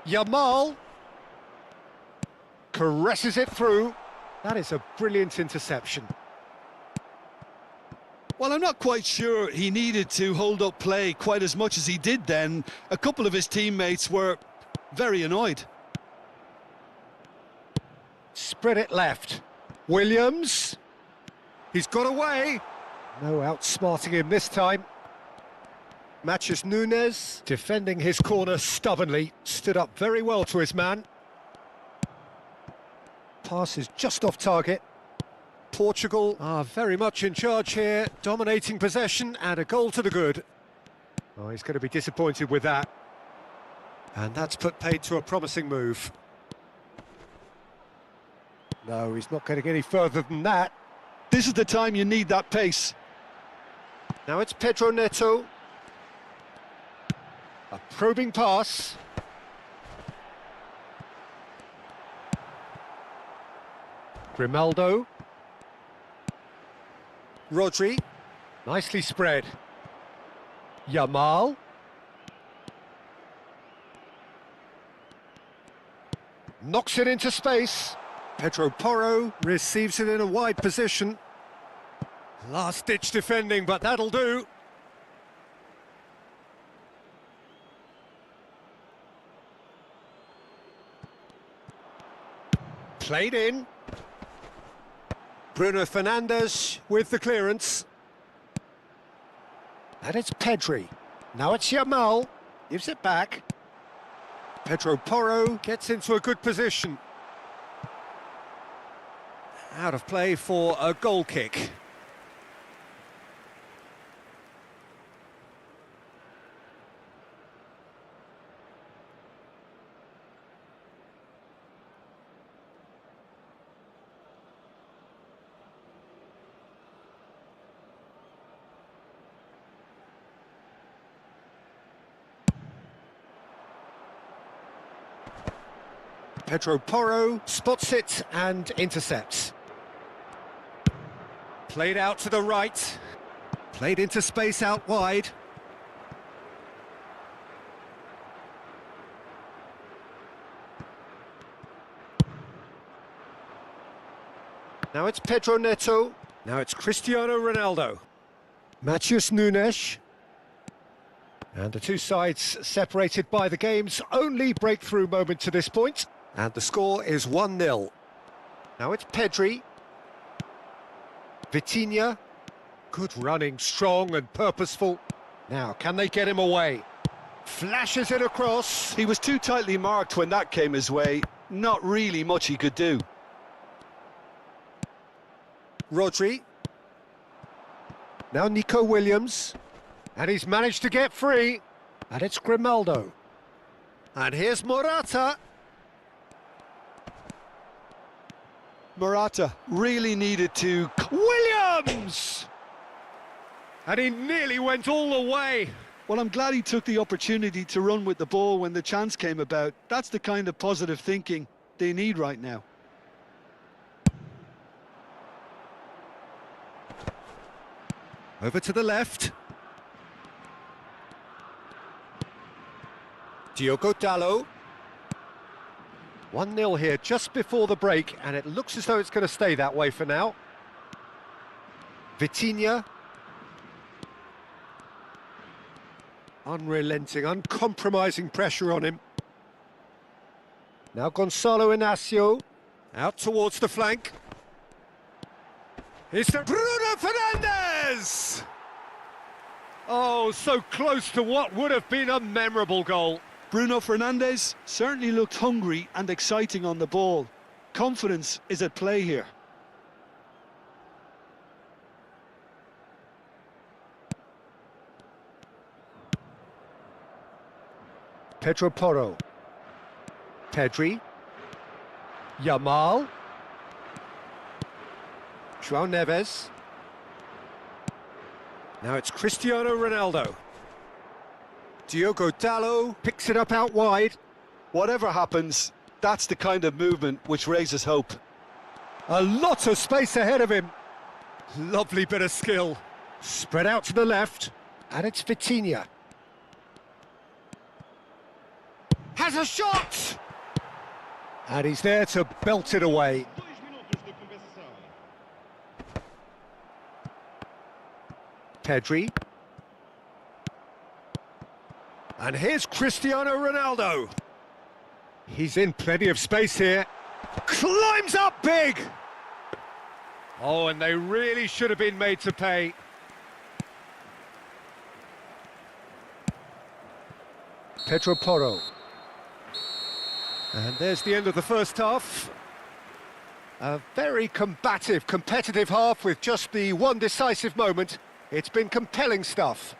Yamal. Caresses it through. That is a brilliant interception. Well, I'm not quite sure he needed to hold up play quite as much as he did then. A couple of his teammates were very annoyed. Spread it left. Williams. He's got away. No outsmarting him this time. Matches Nunes, defending his corner stubbornly. Stood up very well to his man. Pass is just off target. Portugal are very much in charge here, dominating possession and a goal to the good. Oh, he's going to be disappointed with that. And that's put paid to a promising move. No, he's not getting any further than that. This is the time you need that pace. Now it's Pedro Neto. A probing pass. Ronaldo. Rodri, nicely spread. Yamal. Knocks it into space. Pedro Porro receives it in a wide position. Last-ditch defending, but that'll do. Played in. Bruno Fernandes with the clearance. And it's Pedri. Now it's Yamal. Gives it back. Pedro Porro gets into a good position. Out of play for a goal kick. Pedro Porro spots it and intercepts. Played out to the right. Played into space out wide. Now it's Pedro Neto. Now it's Cristiano Ronaldo. Matheus Nunes. And the two sides separated by the game's only breakthrough moment to this point. And the score is 1-0. Now it's Pedri. Vitinha. Good running, strong and purposeful. Now, can they get him away? Flashes it across. He was too tightly marked when that came his way. Not really much he could do. Rodri. Now Nico Williams. And he's managed to get free. And it's Grimaldo. And here's Morata. Morata really needed to... Williams! And he nearly went all the way. Well, I'm glad he took the opportunity to run with the ball when the chance came about. That's the kind of positive thinking they need right now. Over to the left. Diogo Dalot. 1-0 here just before the break, and it looks as though it's going to stay that way for now. Vitinha. Unrelenting, uncompromising pressure on him. Now Gonzalo Inacio. Out towards the flank. It's Bruno Fernandes! Oh, so close to what would have been a memorable goal. Bruno Fernandes certainly looked hungry and exciting on the ball. Confidence is at play here. Pedro Porro. Pedri. Yamal. João Neves. Now it's Cristiano Ronaldo. Diogo Dalot picks it up out wide. Whatever happens, that's the kind of movement which raises hope. A lot of space ahead of him. Lovely bit of skill. Spread out to the left. And it's Vitinha. Has a shot! And he's there to belt it away. 2 minutos de compensação. Pedri. And here's Cristiano Ronaldo. He's in plenty of space here. Climbs up big! Oh, and they really should have been made to pay. Pedro Porro. And there's the end of the first half. A very combative, competitive half with just the one decisive moment. It's been compelling stuff.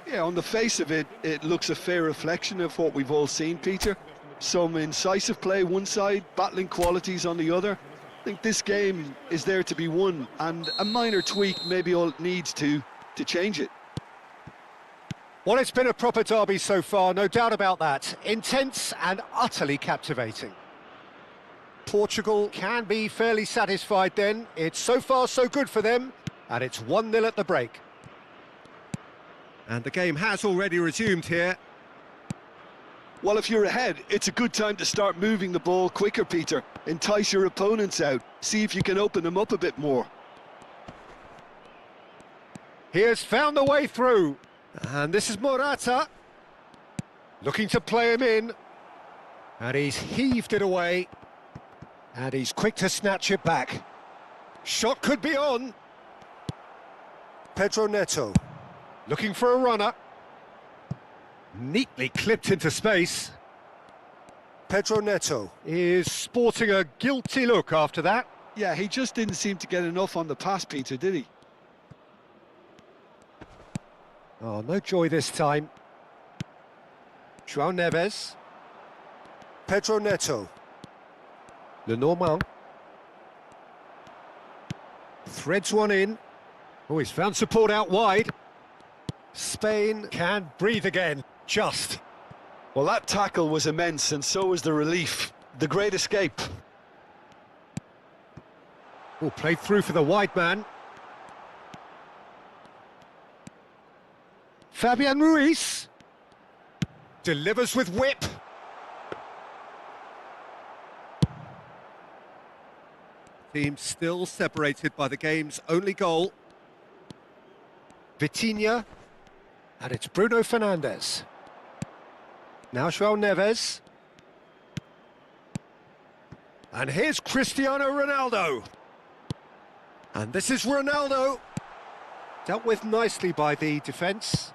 Yeah, on the face of it, it looks a fair reflection of what we've all seen, Peter. Some incisive play one side, battling qualities on the other. I think this game is there to be won, and a minor tweak maybe all it needs to change it. Well, it's been a proper derby so far, no doubt about that. Intense and utterly captivating. Portugal can be fairly satisfied then. It's so far so good for them, and it's 1-0 at the break. And the game has already resumed here. Well, if you're ahead, it's a good time to start moving the ball quicker, Peter. Entice your opponents out. See if you can open them up a bit more. He has found the way through. And this is Morata. Looking to play him in. And he's heaved it away. And he's quick to snatch it back. Shot could be on. Pedro Neto. Looking for a runner. Neatly clipped into space. Pedro Neto is sporting a guilty look after that. Yeah, he just didn't seem to get enough on the pass, Peter, did he? Oh, no joy this time. João Neves. Pedro Neto. Lenormand. Threads one in. Oh, he's found support out wide. Spain can breathe again. Just. Well, that tackle was immense, and so was the relief. The great escape. Oh, played through for the wide man. Fabian Ruiz. Delivers with whip. Team still separated by the game's only goal. Vitinha. And it's Bruno Fernandes. Now João Neves. And here's Cristiano Ronaldo. And this is Ronaldo. Dealt with nicely by the defence.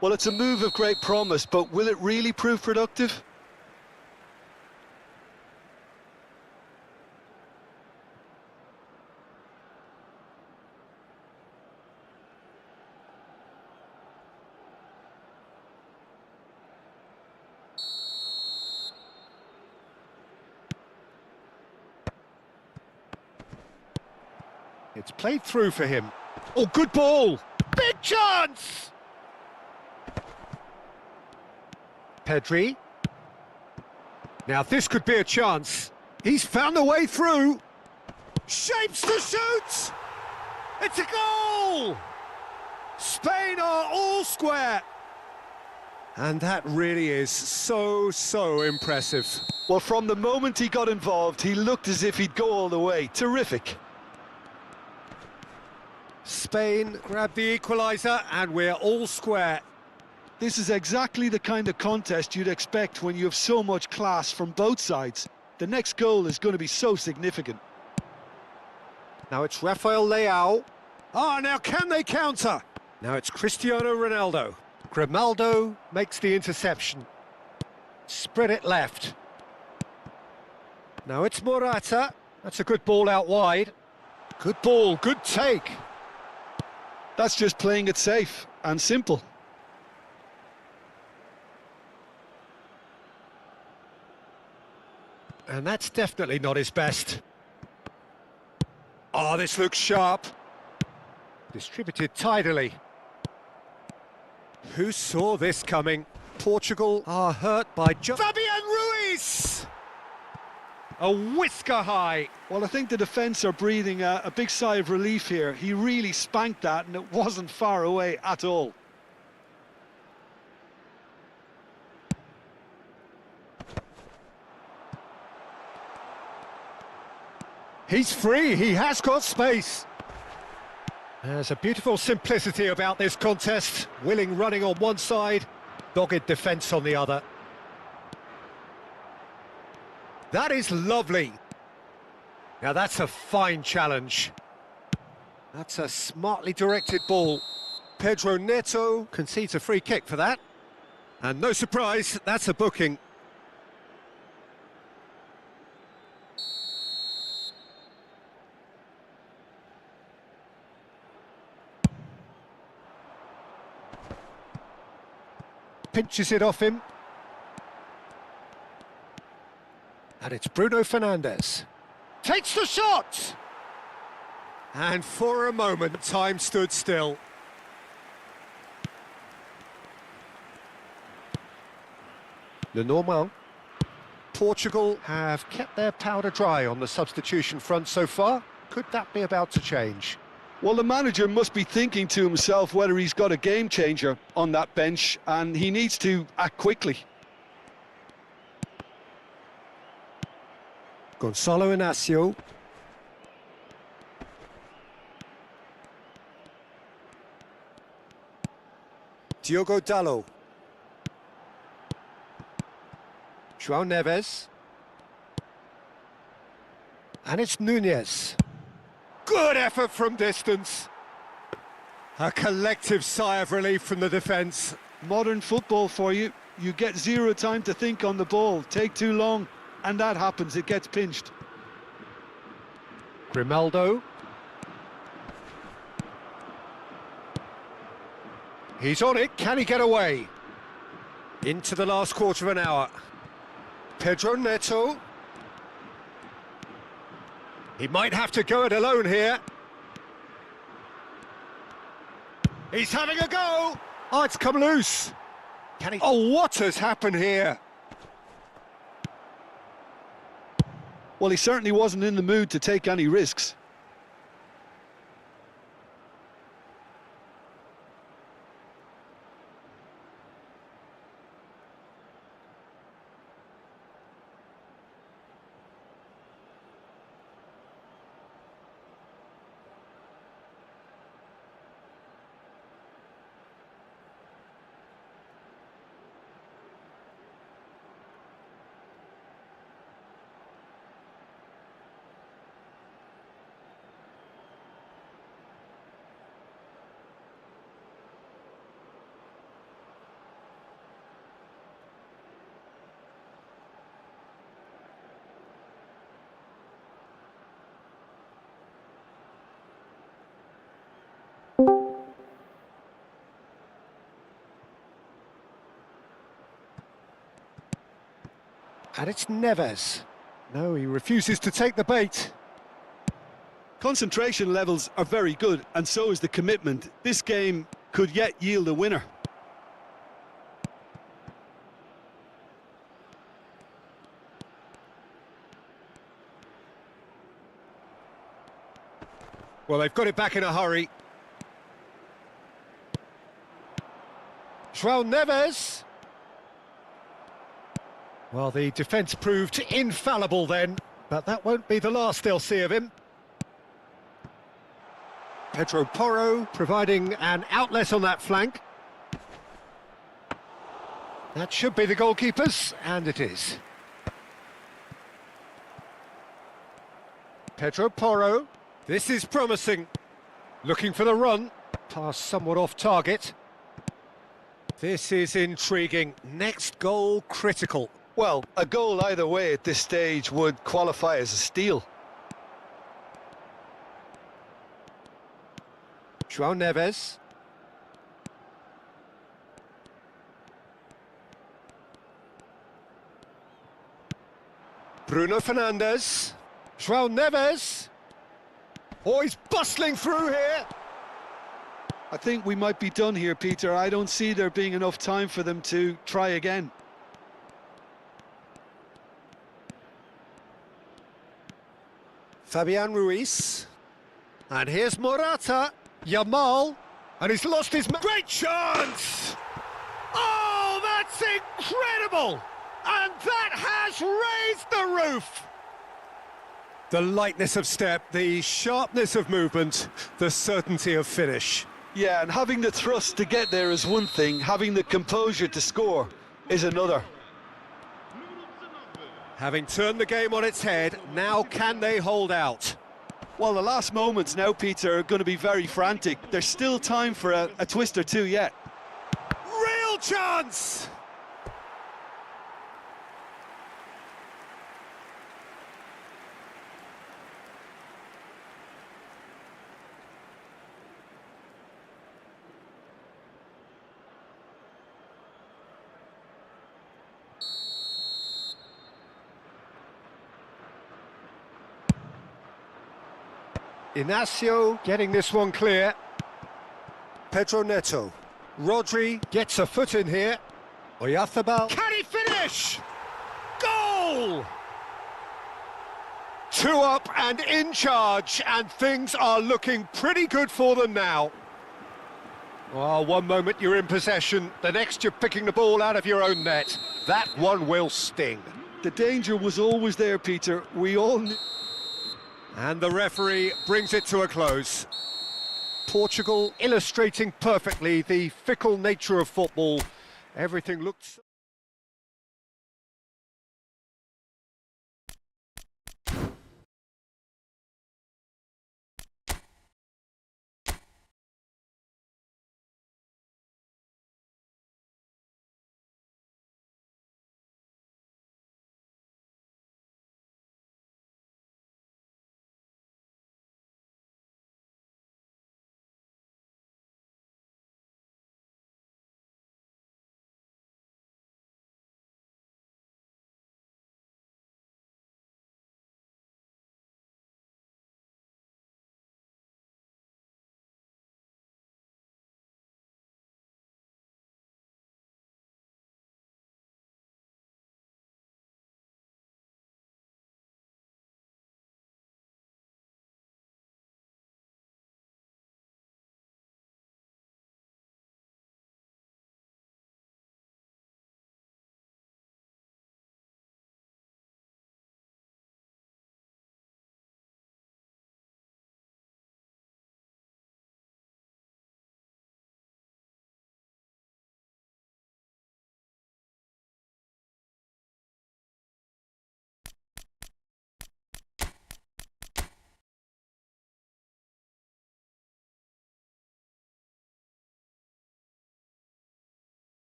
Well, it's a move of great promise, but will it really prove productive? It's played through for him. Oh, good ball! Big chance! Pedri. Now this could be a chance. He's found a way through. Shapes to shoot! It's a goal! Spain are all square. And that really is so impressive. Well, from the moment he got involved, he looked as if he'd go all the way. Terrific. Spain grab the equaliser and we're all square. This is exactly the kind of contest you'd expect when you have so much class from both sides. The next goal is going to be so significant. Now it's Rafael Leao. Ah, now can they counter? Now it's Cristiano Ronaldo. Grimaldo makes the interception. Spread it left. Now it's Morata. That's a good ball out wide. Good ball, good take. That's just playing it safe and simple. And that's definitely not his best. Oh, this looks sharp. Distributed tidily. Who saw this coming? Portugal are hurt by Fabian Ruiz! A whisker high. Well, I think the defence are breathing a big sigh of relief here. He really spanked that and it wasn't far away at all. He's free, he has got space. There's a beautiful simplicity about this contest. Willing running on one side, dogged defence on the other. That is lovely. Now that's a fine challenge. That's a smartly directed ball. Pedro Neto concedes a free kick for that. And no surprise, that's a booking. Pinches it off him. And it's Bruno Fernandes. Takes the shot! And for a moment, time stood still. Lenormand. Portugal have kept their powder dry on the substitution front so far. Could that be about to change? Well, the manager must be thinking to himself whether he's got a game changer on that bench, and he needs to act quickly. Gonzalo Inacio. Diogo Dalot. João Neves. And it's Nunez. Good effort from distance. A collective sigh of relief from the defence. Modern football for you. You get zero time to think on the ball. Take too long, and that happens. It gets pinched. Grimaldo. He's on it. Can he get away? Into the last quarter of an hour. Pedro Neto. He might have to go it alone here. He's having a go. Oh, it's come loose. Can he? Oh, what has happened here? Well, he certainly wasn't in the mood to take any risks. And it's Neves. No, he refuses to take the bait. Concentration levels are very good, and so is the commitment. This game could yet yield a winner. Well, they've got it back in a hurry. João Neves. Well, the defence proved infallible then, but that won't be the last they'll see of him. Pedro Porro providing an outlet on that flank. That should be the goalkeepers, and it is. Pedro Porro. This is promising. Looking for the run. Pass somewhat off target. This is intriguing. Next goal critical. Well, a goal either way at this stage would qualify as a steal. João Neves. Bruno Fernandes. João Neves. Oh, he's bustling through here. I think we might be done here, Peter. I don't see there being enough time for them to try again. Fabian Ruiz. And here's Morata. Yamal. And he's lost his... Great chance! Oh, that's incredible! And that has raised the roof! The lightness of step, the sharpness of movement, the certainty of finish. Yeah, and having the thrust to get there is one thing, having the composure to score is another. Having turned the game on its head, now can they hold out? Well, the last moments now, Peter, are going to be very frantic. There's still time for a twist or two yet. Real chance! Inacio getting this one clear. Pedro Neto. Rodri gets a foot in here. Oyarzabal. Can he finish? Goal! 2 up and in charge, and things are looking pretty good for them now. Oh, one moment you're in possession, the next you're picking the ball out of your own net. That one will sting. The danger was always there, Peter. We all knew. And the referee brings it to a close. Portugal illustrating perfectly the fickle nature of football. Everything looked...